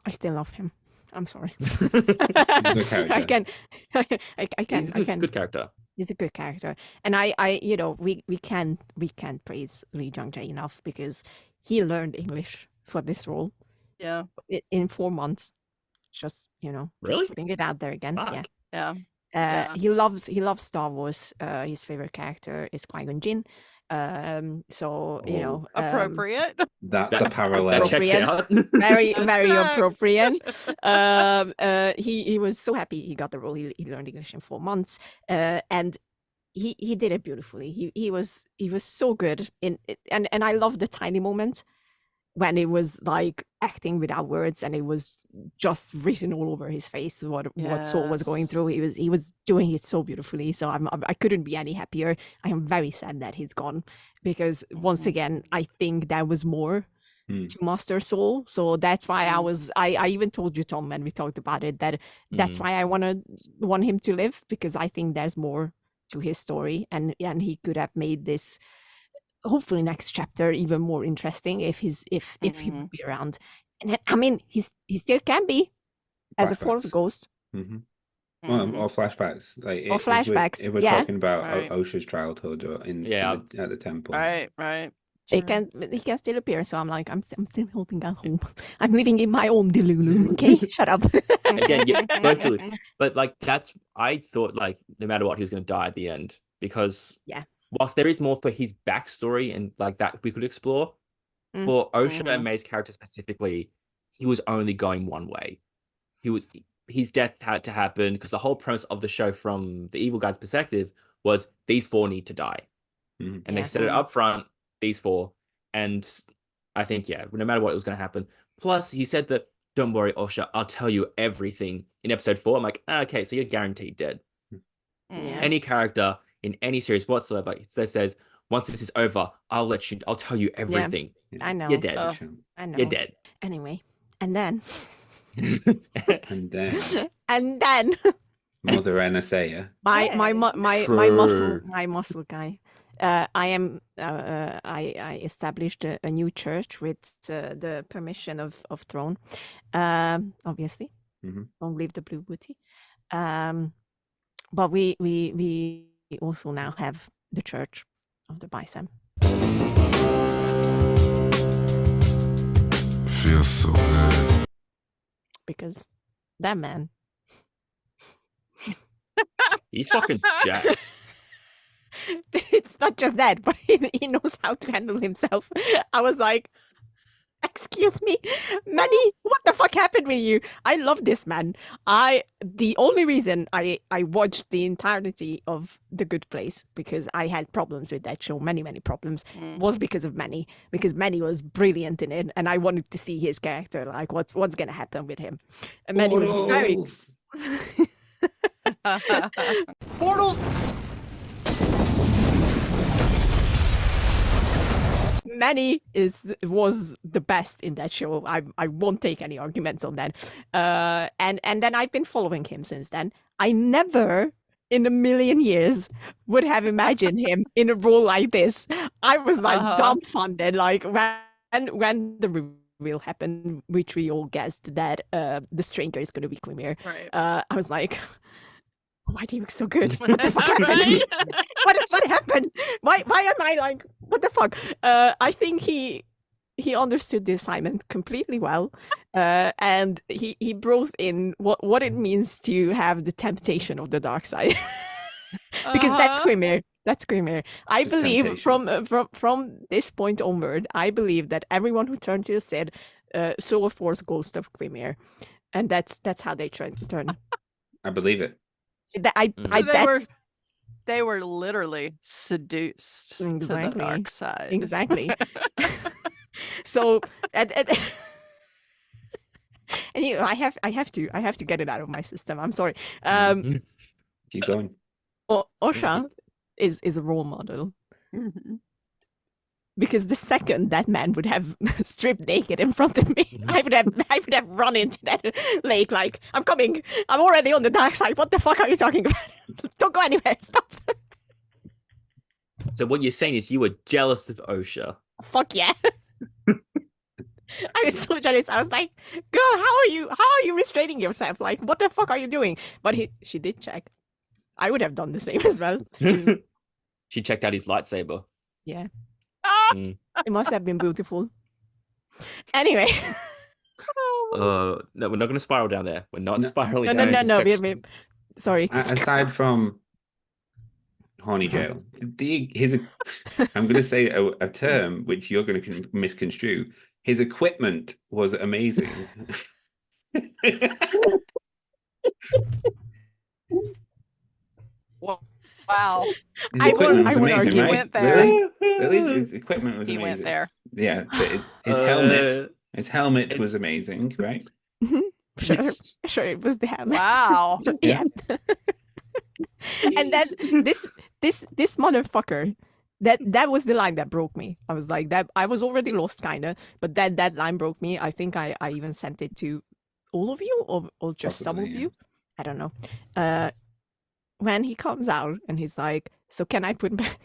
I still love him. I'm sorry. I can. He's a good character. He's a good character, and I we can't praise Lee Jung-Jae enough, because he learned English for this role. Yeah. In 4 months. Just really just putting it out there again. Fuck. Yeah. Yeah. He loves Star Wars. His favorite character is Qui-Gon Jinn. So appropriate. That's a parallel. That checks out. very appropriate. He was so happy he got the role. He learned English in 4 months, and he did it beautifully. He was so good in it, and I love the tiny moment when it was like acting without words, and it was just written all over his face what Saul was going Yes. through. He was doing it so beautifully. So I couldn't be any happier. I am very sad that he's gone, because once again I think there was more to Master Soul. So that's why I even told you, Tom, when we talked about it, that that's why I want him to live, because I think there's more to his story, and he could have made this hopefully next chapter even more interesting if he would be around. And I mean, he still can be as a Force ghost. Well, or flashbacks, like Or flashbacks, If we're yeah. talking about Right. Osha's childhood or at the temples, Right. He can still appear. So I'm like, I'm still holding out hope. I'm living in my own Delulu. Okay, shut up. Again, yeah, both do. But like I thought like no matter what, he was going to die at the end, because whilst there is more for his backstory and like that we could explore, for Osha and May's character specifically, he was only going one way. His death had to happen because the whole premise of the show from the evil guy's perspective was these 4 need to die. And they set it up front, these 4. And I think, no matter what, it was going to happen. Plus, he said that, don't worry, Osha, I'll tell you everything in episode 4. I'm like, okay, so you're guaranteed dead. Any character in any series whatsoever that says, once this is over, I'll tell you everything. I know. You're dead. I know. You're dead. Anyway, and then and then and then Mother NSA. my muscle guy. I established a new church with the permission of Throne. Obviously, don't leave the blue booty. But we also now have the Church of the Bicep. Feels so good. Because that man, he's fucking jacked. It's not just that, but he knows how to handle himself. I was like, excuse me, Manny, what the fuck happened with you? I love this man. The only reason I watched the entirety of The Good Place, because I had problems with that show, many problems, was because of Manny. Because Manny was brilliant in it, and I wanted to see his character, like what's gonna happen with him. And Manny was very Portals! Manny was the best in that show. I won't take any arguments on that. And then I've been following him since then. I never in a million years would have imagined him in a role like this. I was like dumbfounded, like when the reveal happened, which we all guessed that the stranger is going to be Quimir. Right. I was like, why do you look so good? What the fuck happened? What happened? Why am I like, what the fuck? I think he understood the assignment completely well, and he brought in what it means to have the temptation of the dark side, because that's Quimir. That's Quimir. I believe from this point onward, I believe that everyone who turned to the Sith saw a Force ghost of Quimir, and that's how they turn. I believe it. They were literally seduced to the dark side. Exactly. So, and you know, I have to get it out of my system. I'm sorry. Keep going. Osha is a role model. Because the second that man would have stripped naked in front of me, I would have run into that lake like, I'm coming. I'm already on the dark side. What the fuck are you talking about? Don't go anywhere. Stop. So what you're saying is you were jealous of Osha. Fuck yeah. I was so jealous. I was like, girl, how are you restraining yourself? Like, what the fuck are you doing? But she did check. I would have done the same as well. She checked out his lightsaber. Yeah. It must have been beautiful. Anyway. No, we're not going to spiral down there. We're not spiraling down. No. Sorry. Aside from horny jail, I'm going to say a term which you're going to misconstrue. His equipment was amazing. What? Wow. His I equipment was won't amazing, argue right? with- He went there. Lily, his equipment was He amazing. went there. Yeah, but his helmet was amazing, right? Sure, it was the helmet. Wow. Yeah. And then this motherfucker, that was the line that broke me. I was like, that I was already lost kinda, but that line broke me. I think I even sent it to all of you or just some of Possibly, yeah. you. I don't know. When he comes out and he's like, so can I put back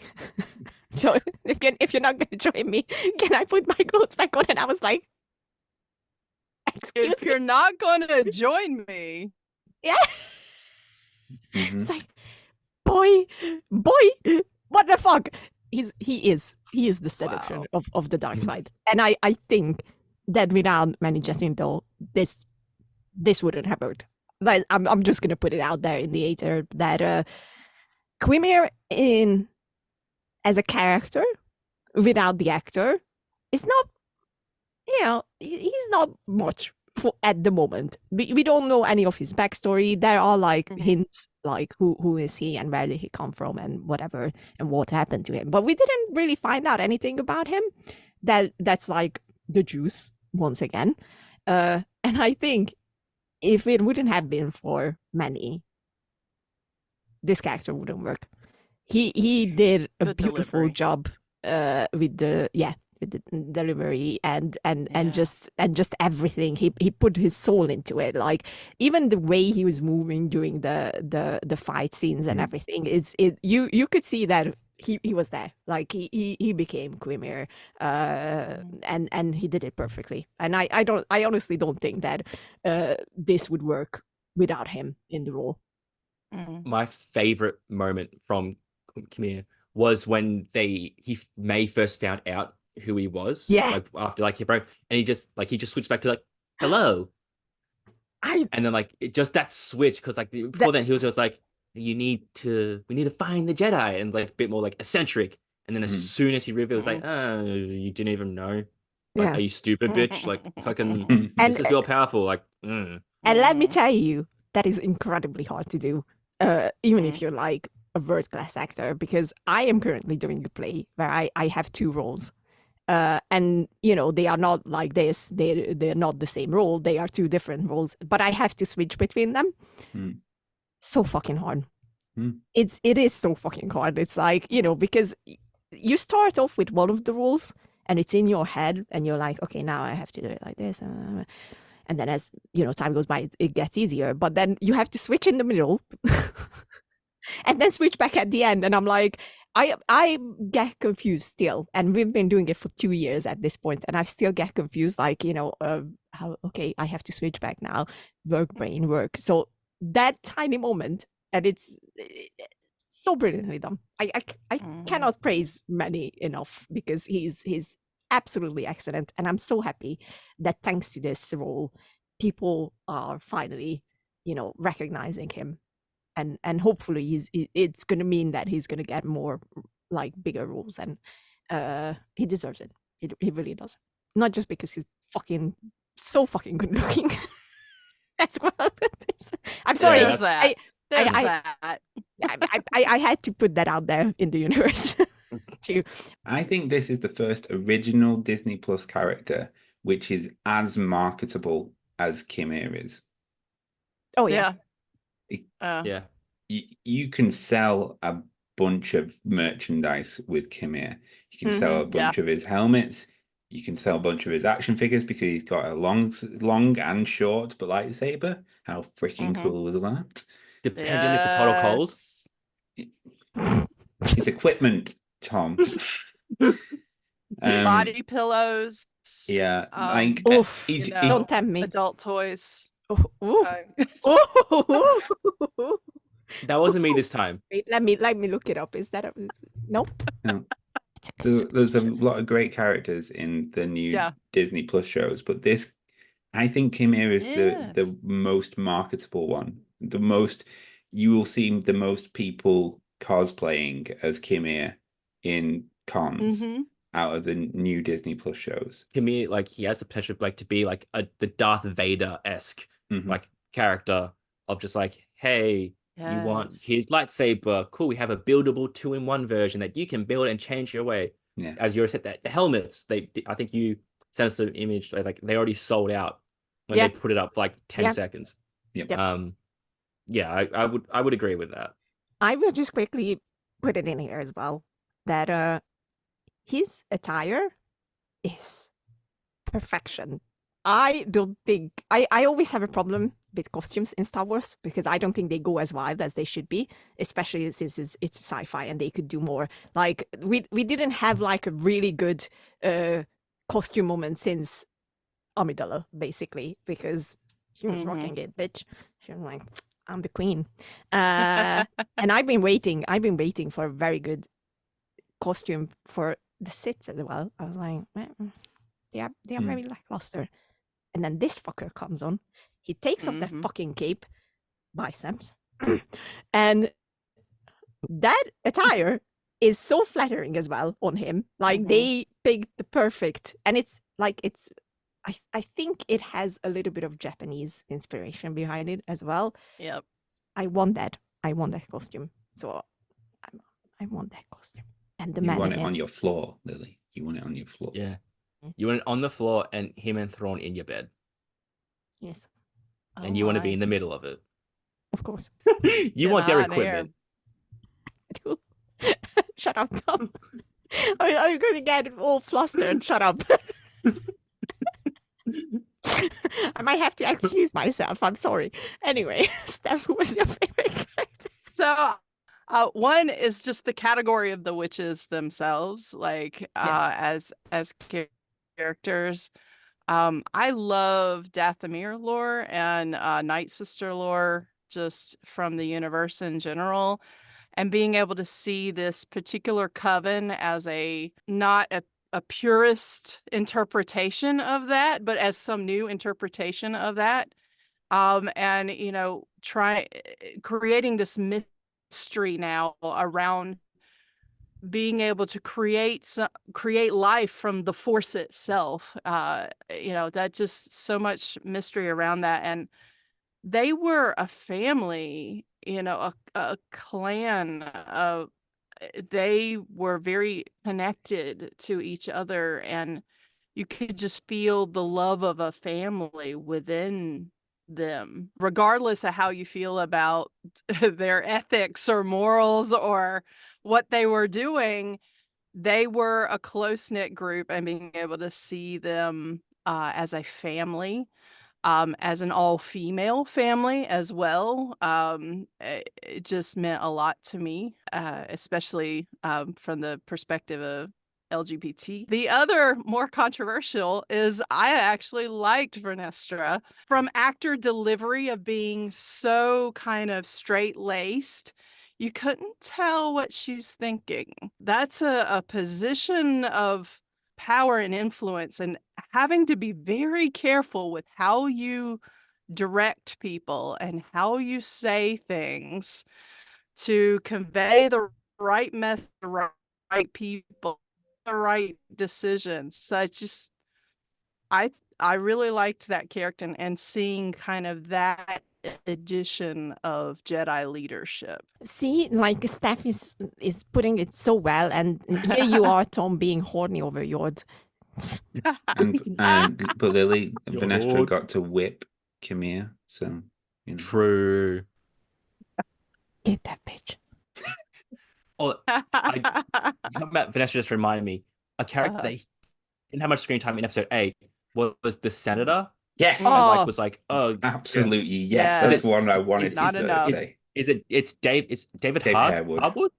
so if you're not gonna join me, can I put my clothes back on? And I was like, excuse If you're not gonna join me. Yeah. Mm-hmm. It's like, boy, what the fuck? He is the seduction of the dark side. And I think that without Manny Jacinto, this wouldn't have worked. Like, I'm just gonna put it out there in the ether that Quimir as a character without the actor is not, he's not much for at the moment. We don't know any of his backstory. There are like hints like who is he and where did he come from and whatever and what happened to him. But we didn't really find out anything about him. That's like the juice once again. And I think if it wouldn't have been for Manny, this character wouldn't work. He did a beautiful job with the delivery and just everything. He put his soul into it. Like even the way he was moving during the fight scenes and everything you could see that he was there. Like he became Quimir and he did it perfectly. And I honestly don't think that this would work without him in the role. My favorite moment from Quimir was when May first found out who he was. Yeah. Like after he broke, and he just switched back to like hello. And then like it just that switch, because like before then he was just like we need to find the Jedi, and like a bit more like eccentric. And then as soon as he revealed, it was like, oh, you didn't even know. Like, Yeah. are you stupid, bitch? Like fucking just because you're powerful, like. And let me tell you, that is incredibly hard to do, even if you're like a world-class actor, because I am currently doing a play where I have two roles. And they are not like this. They're not the same role. They are two different roles, but I have to switch between them. So fucking hard. It is so fucking hard. It's like, because you start off with one of the roles and it's in your head and you're like, okay, now I have to do it like this. And then as time goes by, it gets easier, but then you have to switch in the middle and then switch back at the end. And I'm like, I get confused still, and we've been doing it for 2 years at this point, and I still get confused. Like, how? Okay, I have to switch back now. Work, brain, work. So that tiny moment, and it's so brilliantly done. I cannot praise Manny enough because he's absolutely excellent, and I'm so happy that thanks to this role, people are finally, recognizing him. And hopefully it's going to mean that he's going to get more like bigger roles, and he deserves it. He really does. Not just because he's so fucking good looking as well. I'm sorry. There's that. I had to put that out there in the universe too. I think this is the first original Disney Plus character which is as marketable as Quimir is. Oh yeah. Yeah. You can sell a bunch of merchandise with Quimir. You can sell a bunch of his helmets. You can sell a bunch of his action figures because he's got a long and short but lightsaber. How freaking cool was that? Depending if it's hot or cold. His equipment, Tom. Body pillows. Yeah. He's don't tempt me. Adult toys. That wasn't me this time. Wait, let me look it up. Is that nope? No. There's a lot of great characters in the new Disney Plus shows, but this, I think Quimir is the most marketable one. The most, you will see the most people cosplaying as Quimir in cons out of the new Disney Plus shows. Quimir, like, he has the potential like to be like the Darth Vader-esque like character of just like, hey, You want Yes. his lightsaber. Cool. We have a buildable 2-in-1 version that you can build and change your way. Yeah. As you said, that the helmets. I think you sent us an image. Like they already sold out when Yeah. they put it up for like 10 seconds. Yep. Yeah, I would agree with that. I will just quickly put it in here as well that his attire is perfection. I don't think I always have a problem with costumes in Star Wars because I don't think they go as wild as they should be, especially since it's sci-fi and they could do more. Like we didn't have like a really good costume moment since Amidala, basically, because she was rocking it, bitch. She was like, I'm the queen. And I've been waiting for a very good costume for the Sith as well. I was like, they are very lackluster. And then this fucker comes on. He takes off that fucking cape, biceps, and that attire is so flattering as well on him. Like they picked the perfect, and it's like I think it has a little bit of Japanese inspiration behind it as well. Yep. I want that costume. So I want that costume. And the man. You want it on your floor, Lily. You want it on your floor. Yeah. You want it on the floor and him and Thrawn in your bed. Yes. And you want to be in the middle of it. Of course. You want their equipment. Shut up, Tom. I'm going to get all flustered. Shut up. I might have to excuse myself. I'm sorry. Anyway, Steph, who was your favorite character? So, one is just the category of the witches themselves, like as characters. I love Dathomir lore and Night Sister lore, just from the universe in general, and being able to see this particular coven as not a purist interpretation of that, but as some new interpretation of that, and creating this mystery now around being able to create life from the Force itself. That just so much mystery around that. And they were a family, a clan. They were very connected to each other, and you could just feel the love of a family within them, regardless of how you feel about their ethics or morals or what they were doing. They were a close-knit group, and being able to see them as a family, as an all-female family as well, it just meant a lot to me, especially from the perspective of LGBT. The other more controversial is I actually liked Vernestra from actor delivery of being so kind of straight-laced. You couldn't tell what she's thinking. That's a position of power and influence, and having to be very careful with how you direct people and how you say things to convey the right message, the right people, the right decisions. So I really liked that character and seeing kind of that edition of Jedi leadership. See, like Steph is putting it so well, and here you are, Tom, being horny over Yord. But Lily, Vernestra got to whip Camille, so True. Get that bitch. Vanessa just reminded me a character that didn't have much screen time in episode 8 was the senator. Yes. And was like, oh, absolutely, yes. That's one I wanted to say. It's David Harwood? Harwood,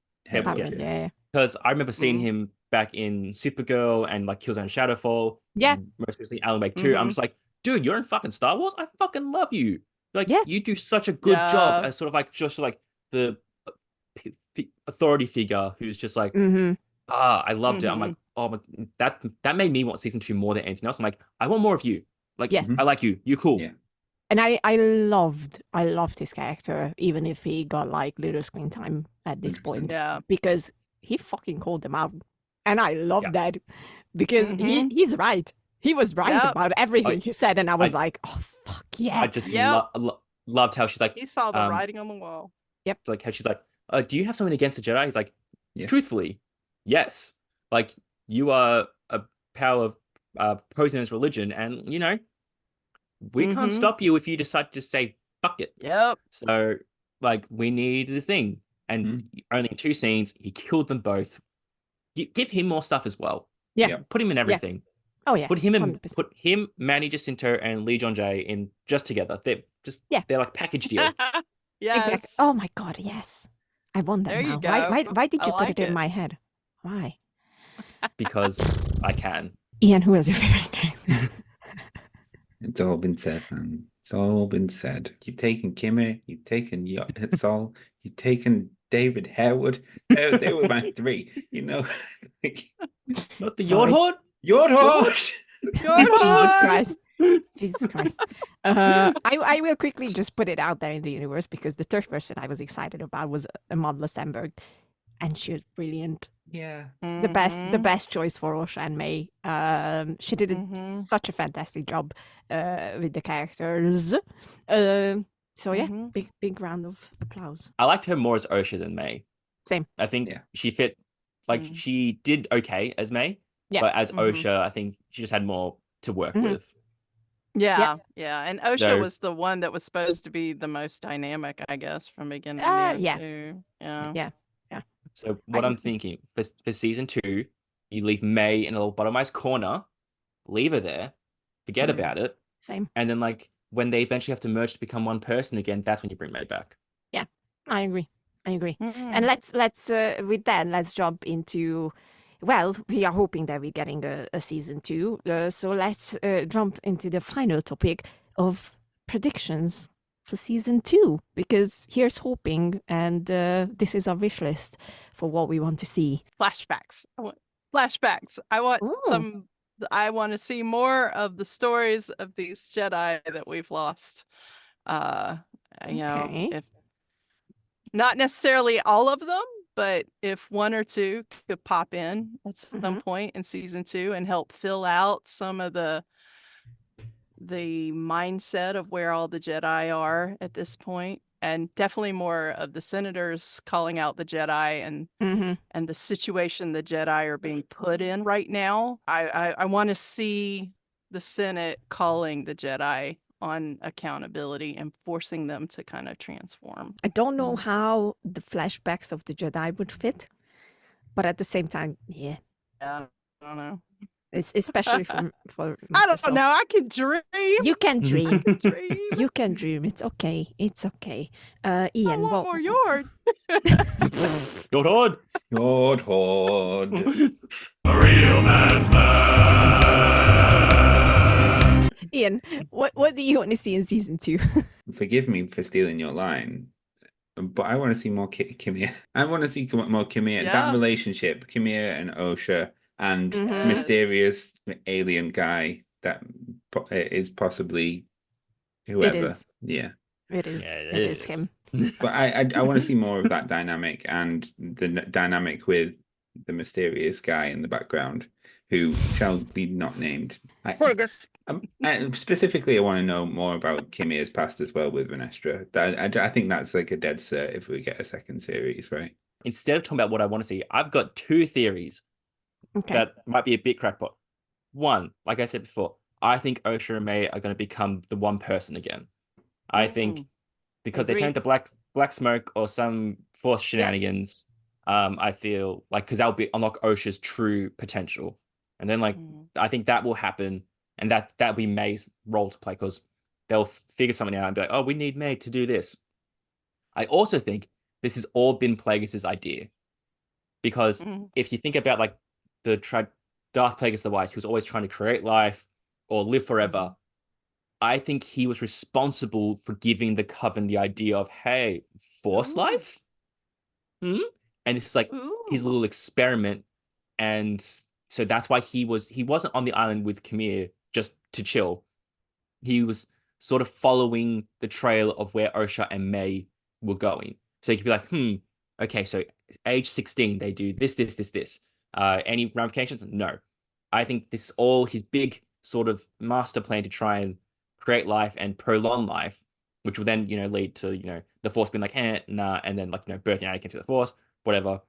yeah. Because I remember seeing him back in Supergirl and like Killzone Shadowfall. Yeah. Most recently Alan Wake 2. I'm just like, dude, you're in fucking Star Wars? I fucking love you. Like, you do such a good job as sort of like just like the authority figure who's just like, I loved it. I'm like, oh, that made me want season 2 more than anything else. I'm like, I want more of you. Like, I like you. You're cool. Yeah. And I loved his character, even if he got like little screen time at this point. Yeah. Because he fucking called them out. And I love that because he's right. He was right about everything he said. And I was like, oh, fuck yeah. I just loved how she's like, he saw the writing on the wall. Yep. It's like how she's like, do you have something against the Jedi? He's like, Yeah. truthfully, yes. Like, you are a power posing as religion, and we can't stop you if you decide to just say fuck it. Yep. So, like, we need this thing. And only in 2 scenes, he killed them both. Give him more stuff as well. Yeah. Put him in everything. Oh yeah. Put him in. 100%. Put him, Manny Jacinto, and Lee Jung-Jae in just together. They're like package deal. Yes. Exactly. Oh my god, yes. I want that There now. you go. Why did I you put like it in it. my head? Why? Because I can. Ian, who has your favorite game? It's all been said, man. It's all been said. You've taken Kimmy, you've taken Sol, you've taken David Harewood. They were my 3, like, not the Yord Horde. Yord Horde. Jesus Christ. Jesus Christ. I will quickly just put it out there in the universe because the third person I was excited about was Amandla Stenberg, and she was brilliant. Yeah. The best choice for Osha and May. She did such a fantastic job with the characters. So yeah, big round of applause. I liked her more as Osha than May. Same. I think she fit, like she did okay as May, but as Osha, I think she just had more to work with. Yeah. And Osha was the one that was supposed to be the most dynamic, I guess, from beginning to end too. Yeah. So what I'm thinking for season 2, you leave May in a little bottomized corner, leave her there, forget about it. Same. And then like when they eventually have to merge to become one person again, that's when you bring May back. Yeah, I agree. And let's with that, let's jump into. Well, we are hoping that we're getting a season 2. So let's jump into the final topic of predictions for season 2, because here's hoping, and this is our wish list for what we want to see. Flashbacks. I want flashbacks. I want to see more of the stories of these Jedi that we've lost. You know, if not necessarily all of them, but if 1 or 2 could pop in at some point in season 2 and help fill out some of the mindset of where all the Jedi are at this point, and definitely more of the senators calling out the Jedi and the situation the Jedi are being put in right now. I want to see the Senate calling the Jedi on accountability and forcing them to kind of transform. I don't know how the flashbacks of the Jedi would fit, but at the same time, yeah. I don't know. It's especially for I don't know. I can dream. You can dream. You can dream. It's okay. It's okay. Ian, I want more Yord. Yord Horde. Yord Horde. A real man's man. Ian, what do you want to see in season 2? Forgive me for stealing your line, but I want to see more Kimia. I want to see more Kimia. Yeah. That relationship, Kimia and Osha, and mysterious alien guy that is possibly whoever. It is. Yeah. It is him. But I want to see more of that dynamic, and the dynamic with the mysterious guy in the background who shall be not named. Specifically, I want to know more about Kimia's past as well with Renestra. I think that's like a dead cert if we get a second series, right? Instead of talking about what I want to see, I've got 2 theories that might be a bit crackpot. 1, like I said before, I think Osha and May are going to become the one person again. I think because they turn to black smoke or some force shenanigans, I feel like because that'll unlock Osha's true potential. And then I think that will happen, and that'll be May's role to play, because they'll figure something out and be like, oh, we need May to do this. I also think this has all been Plagueis' idea, because if you think about like Darth Plagueis the Wise, he was always trying to create life or live forever. I think he was responsible for giving the Coven the idea of, hey, force life? And this is like his little experiment. And so that's why he wasn't on the island with Camille just to chill. He was sort of following the trail of where Osha and May were going. So he could be like, okay, so age 16, they do this. Any ramifications? No. I think this is all his big sort of master plan to try and create life and prolong life. which will then lead to the Force being like, nah, and then like birthing Anakin through the Force, whatever.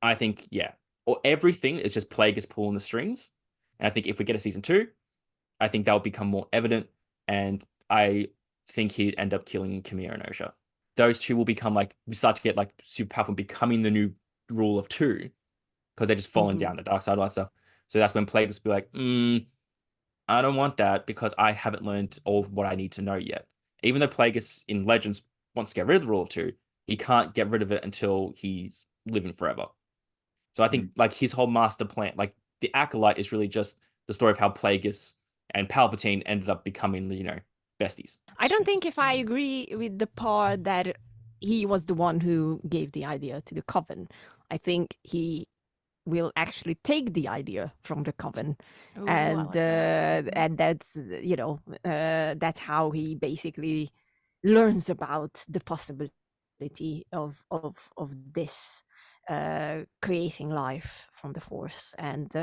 I think or everything is just Plagueis pulling the strings, and I think if we get a season 2, I think that will become more evident, and I think he'd end up killing Kamira and Osha. Those two will become start to get like super powerful, becoming the new rule of 2, because they're just falling down the dark side, all that stuff. So that's when Plagueis will be like, I don't want that because I haven't learned all of what I need to know yet. Even though Plagueis in Legends wants to get rid of the rule of 2, he can't get rid of it until he's living forever. So I think like his whole master plan, like the Acolyte, is really just the story of how Plagueis and Palpatine ended up becoming, besties. I don't think if I agree with the part that he was the one who gave the idea to the Coven. I think he will actually take the idea from the Coven. Ooh, and that. and that's that's how he basically learns about the possibility of this creating life from the Force, and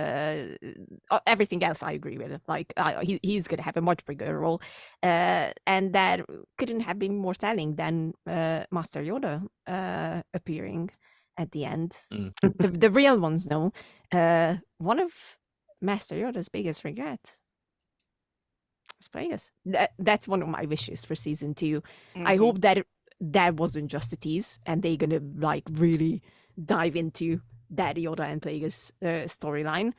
everything else I agree with. Like he's gonna have a much bigger role, and that couldn't have been more telling than Master Yoda appearing at the end. The real ones, though, one of Master Yoda's biggest regrets is Plagueis. That's one of my wishes for season 2. I hope that that wasn't just a tease, and they're gonna like really dive into that Yoda and Plagueis storyline,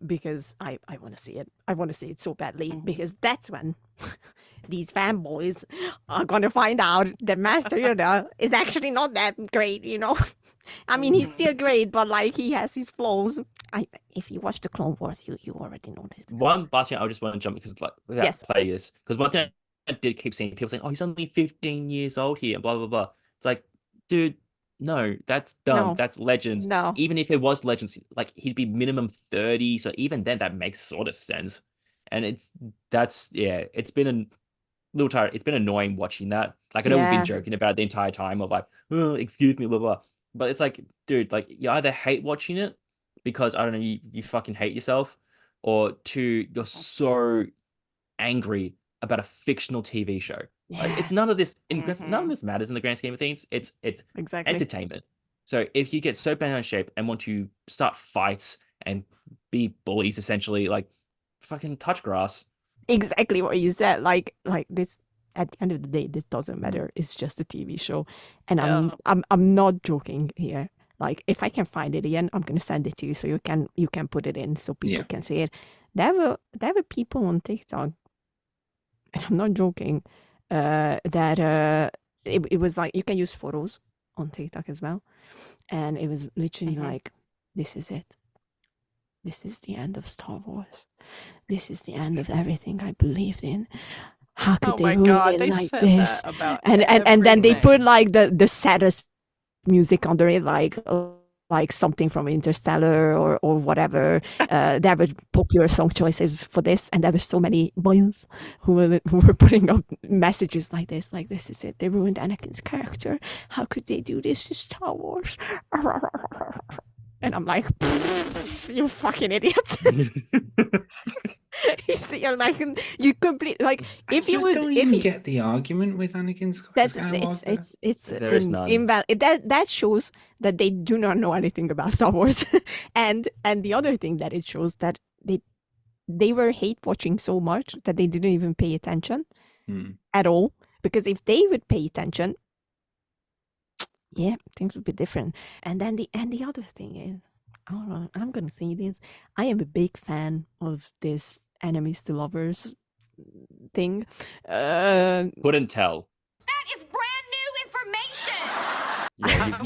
because I want to see it. I want to see it so badly, because that's when these fanboys are gonna find out that Master Yoda is actually not that great, I mean, he's still great, but like he has his flaws. If you watch the Clone Wars, you already know this. One last thing I just want to jump because like Plagueis, because one thing I did keep seeing people saying, "Oh, he's only 15 years old here," and blah blah blah. It's like, dude, no, that's dumb. No. That's Legends. No. Even if it was Legends, like he'd be minimum 30. So even then, that makes sort of sense. And it's been a little tired. It's been annoying watching that. Like I know we've been joking about it the entire time of like, oh, excuse me, blah blah. But it's like, dude, like you either hate watching it because I don't know, you fucking hate yourself, or 2, you're so angry about a fictional TV show. Like none of this matters in the grand scheme of things. It's exactly entertainment. So if you get so bent out of shape and want to start fights and be bullies, essentially, like fucking touch grass. Exactly what you said. Like this. At the end of the day, this doesn't matter. It's just a TV show, and I'm not joking here. Like if I can find it again, I'm gonna send it to you so you can put it in so people can see it. There were people on TikTok, and I'm not joking, that it was like you can use photos on TikTok as well, and it was literally like, this is it. This is the end of Star Wars. This is the end of everything I believed in. How could they ruin it like this? And then they put like the saddest music under it, like something from Interstellar or whatever. There were popular song choices for this, and there were so many boys who were putting up messages like this is it. They ruined Anakin's character. How could they do this to Star Wars? And I'm like, you fucking idiots. You're like, you complete like if you would don't if even you get the argument with Anakin Skywalker. It's there is none. invalid. That shows that they do not know anything about Star Wars. and the other thing that it shows that they were hate watching so much that they didn't even pay attention at all. Because if they would pay attention, things would be different. And then the other thing is, I'm gonna say this. I am a big fan of this enemies to lovers thing. Couldn't tell. That is brand new information. Yeah,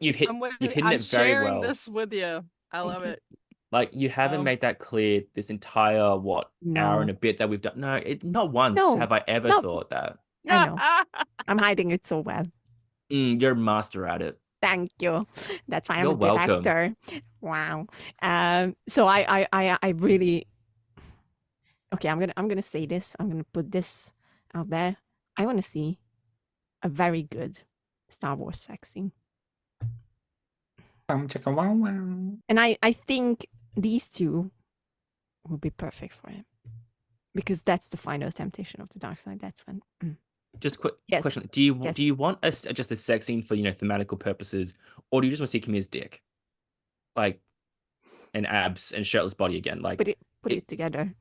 you've hidden it very well. I'm sharing this with you. I love it. Like you haven't made that clear this entire hour and a bit that we've done. No, not once have I ever thought that. I know. I'm hiding it so well. You're a master at it. Thank you. That's why I'm You're a good welcome. actor. Wow. So I really. Okay, I'm gonna say this. I'm gonna put this out there. I want to see a very good Star Wars sex scene. And I think these two will be perfect for him, because that's the final temptation of the dark side. That's when Just quick Yes. question: Do you Yes. do you want just a sex scene for thematical purposes, or do you just want to see Kim's dick, like, and abs and shirtless body again? Like, Put it together.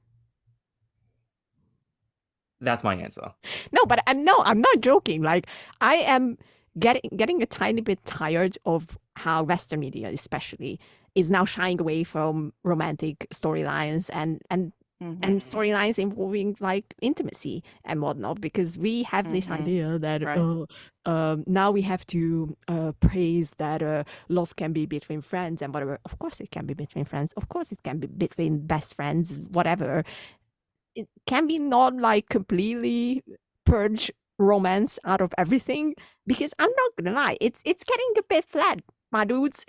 that's my answer. No, but no, I'm not joking. Like, I am getting a tiny bit tired of how Western media, especially, is now shying away from romantic storylines and storylines involving like intimacy and whatnot, because we have this idea that now we have to praise that love can be between friends and whatever. Of course, it can be between friends. Of course, it can be between best friends, whatever. It can be not like completely purge romance out of everything, because I'm not gonna lie, it's getting a bit flat, my dudes.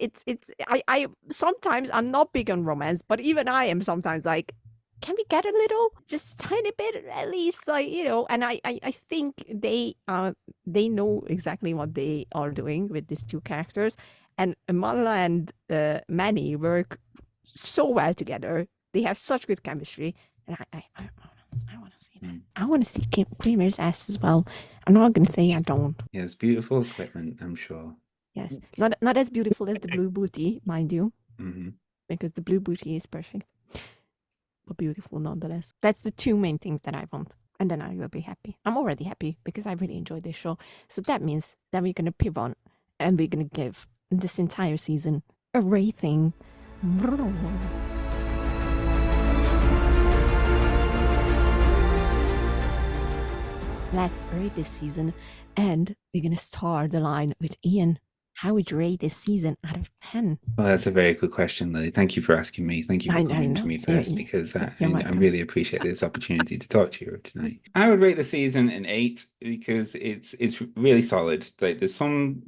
I sometimes I'm not big on romance, but even I am sometimes like, can we get a little, just a tiny bit at least, like, and I think they know exactly what they are doing with these two characters, and Marla and Manny work so well together. They have such good chemistry. And I want to see that. I want to see Kramer's ass as well. I'm not going to say I don't. Yes, beautiful equipment, I'm sure. Yes, not as beautiful as the blue booty, mind you, because the blue booty is perfect, but beautiful nonetheless. That's the two main things that I want, and then I will be happy. I'm already happy because I really enjoyed this show. So that means that we're going to pivot on, and we're going to give this entire season a rating. Let's rate this season, and we're going to start the line with Iain. How would you rate this season out of 10? Well, that's a very good question, Lily. Thank you for asking me. Thank you for coming to me first, because I really appreciate this opportunity to talk to you tonight. I would rate the season an 8 because it's really solid. Like, there's some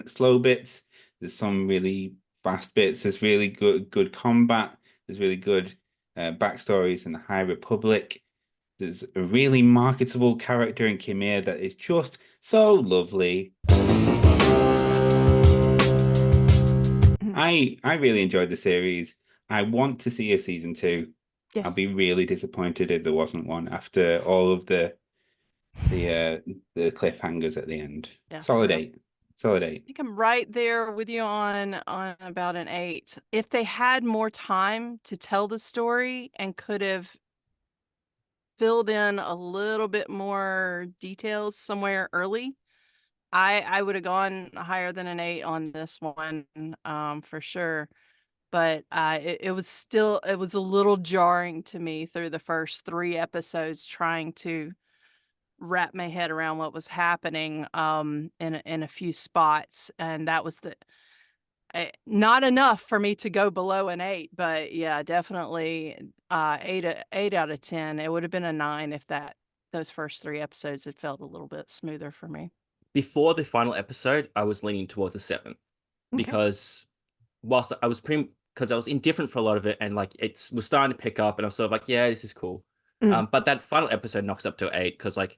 slow bits, there's some really fast bits, there's really good combat, there's really good backstories in the High Republic. There's a really marketable character in Kimir that is just so lovely. I really enjoyed the series. I want to see a season 2. Yes. I'll be really disappointed if there wasn't one after all of the cliffhangers at the end. Yeah. Solid 8. Solid 8. I think I'm right there with you on about an 8. If they had more time to tell the story and could have filled in a little bit more details somewhere early, I would have gone higher than an 8 on this one, for sure. But it was a little jarring to me through the first 3 episodes, trying to wrap my head around what was happening in a few spots, and that was not enough for me to go below an 8. But yeah, definitely 8 out of 10. It would have been a 9 if those first 3 episodes had felt a little bit smoother for me. Before the final episode, I was leaning towards a 7 because whilst I was because I was indifferent for a lot of it, and like it was starting to pick up, and I was sort of like, yeah, this is cool. But that final episode knocks up to 8 because like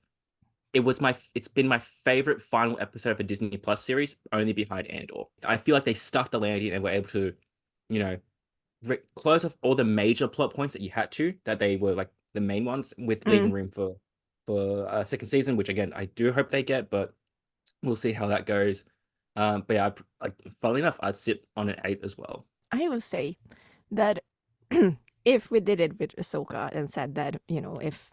it's been my favorite final episode of a Disney Plus series, only behind Andor. I feel like they stuck the landing and were able to, close off all the major plot points that you had to, that they were like the main ones, with leaving room for a second season, which again I do hope they get, but we'll see how that goes. But yeah, funnily enough, I'd sit on an 8 as well. I will say that if we did it with Ahsoka and said that, if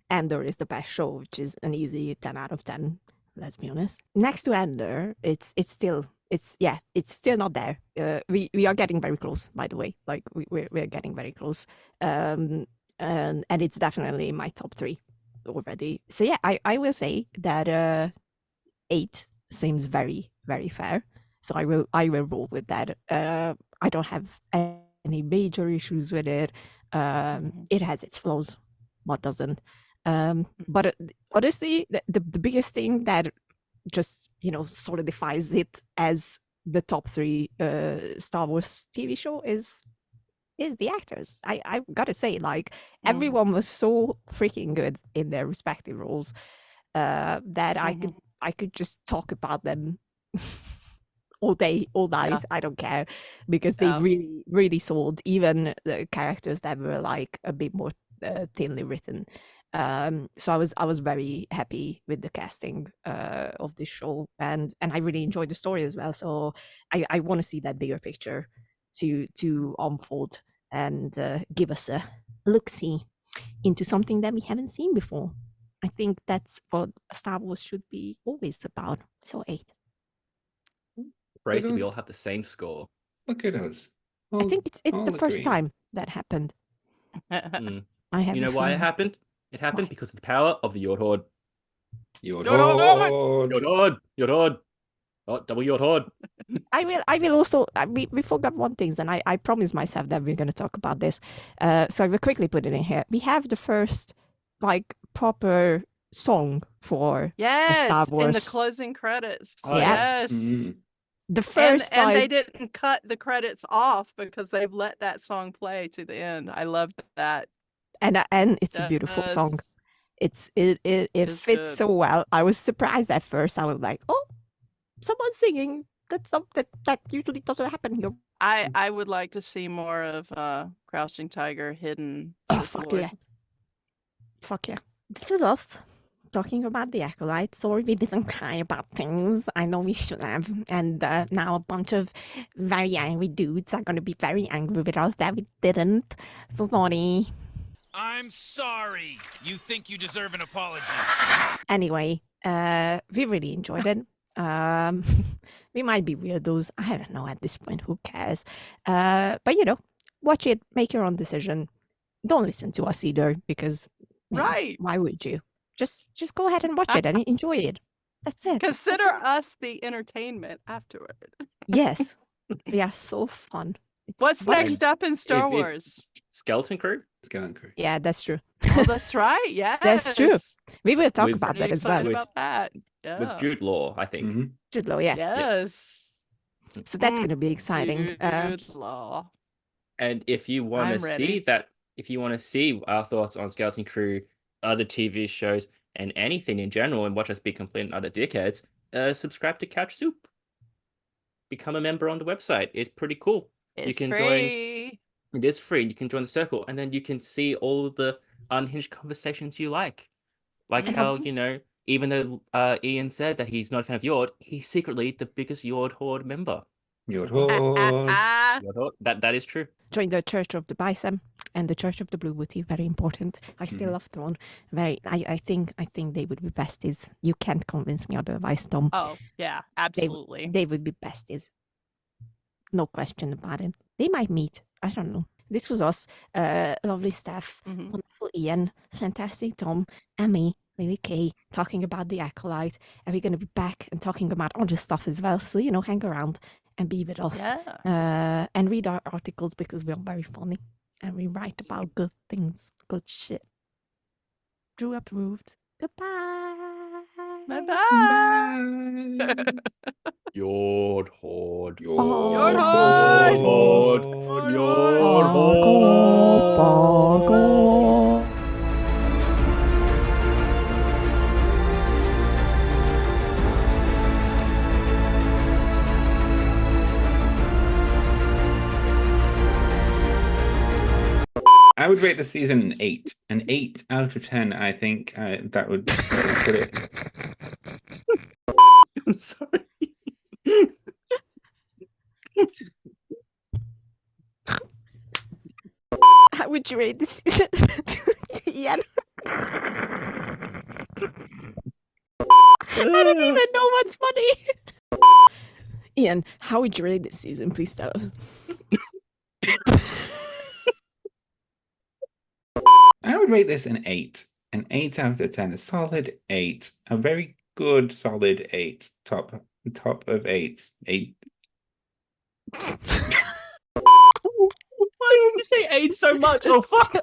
Andor is the best show, which is an easy 10 out of 10, let's be honest. Next to Andor, it's still not there. We are getting very close, by the way. Like we're getting very close. And it's definitely my top 3 already. So yeah, I will say that 8 seems very, very fair. So I will roll with that. I don't have any major issues with it. It has its flaws. What doesn't? But honestly, the biggest thing that just solidifies it as the top 3 Star Wars TV show is the actors. I gotta say, like, everyone was so freaking good in their respective roles that I could just talk about them all day, all night. Yeah. I don't care, because they really, really sold even the characters that were like a bit more thinly written. So I was very happy with the casting of this show, and I really enjoyed the story as well. So I want to see that bigger picture to unfold and give us a look-see into something that we haven't seen before. I think that's what Star Wars should be always about. So 8. Bracy, we all have the same score. Look at us. I think it's the first time that happened. I have You know why it happened? It happened because of the power of the Yord Horde. Yord Horde. Yord Horde. Yord Horde. Oh, double Yord Horde. I will also, we forgot one thing, and I promised myself that we're going to talk about this. So I will quickly put it in here. We have the first, like, proper song for Star Wars. In the closing credits. Oh, yeah. Yes. Mm-hmm. The first and they didn't cut the credits off because they've let that song play to the end. I love that. And it's a beautiful song. It fits good. so well. I was surprised at first. I was like, oh, someone's singing. That's something that usually doesn't happen here. I would like to see more of Crouching Tiger, Hidden. Oh, fuck yeah. Fuck yeah. This is us talking about the Acolyte. Sorry we didn't cry about things. I know we should have. And now a bunch of very angry dudes are going to be very angry with us that we didn't. So sorry. I'm sorry. You think you deserve an apology. Anyway, we really enjoyed it. We might be weirdos. I don't know at this point. Who cares? But, you know, watch it. Make your own decision. Don't listen to us either because, you know, why would you? Just go ahead and watch it and enjoy it. That's it. Consider us the entertainment afterward. Yes. We are so fun. What's next up in Star Wars? Skeleton Crew? Skeleton Crew. Yeah, that's true. Oh, that's right. Yes. That's true. We will talk With- about that as Excited well. about that. Yeah. With Jude Law, I think. Mm-hmm. Jude Law, yeah. Yes. So that's going to be exciting. Jude Law. And if you want I'm to ready. see that, if you want to see our thoughts on Skeleton Crew, other TV shows, and anything in general, and watch us be complete and utter dickheads, subscribe to Couch Soup. Become a member on the website. It's pretty cool. It's you can free. It is free. You can join the circle, and then you can see all the unhinged conversations you like. Like how, you know, even though Iain said that he's not a fan of Yord, he's secretly the biggest Yord Horde member. Yord Horde. Yord Horde. That is true. Join the Church of the Bison and the Church of the Blue Woody. Very important. I still love Thrawn. I think they would be besties. You can't convince me otherwise, Tom. Oh, yeah, absolutely. They would be besties. No question about it. They might meet. I don't know. This was us. Lovely Stef, wonderful Iain, fantastic Tom, and me, Lily Kay, talking about the Acolyte. And we're going to be back and talking about other stuff as well. So, you know, hang around and be with us. Yeah. And read our articles because we are very funny. And we write about good things, good shit. Drew approved. Goodbye. Bye-bye. Yord Horde. Yord Horde. Yord Horde. I would rate the season an 8. An 8 out of 10, I think that would put it. I'm sorry. How would you rate this season? Iain. I don't even know what's funny. Iain, how would you rate this season? Please tell us. I would rate this an 8. An 8 out of 10. A solid 8. A very good solid 8. Top of 8. 8. Why would you say 8 so much? Oh, fuck.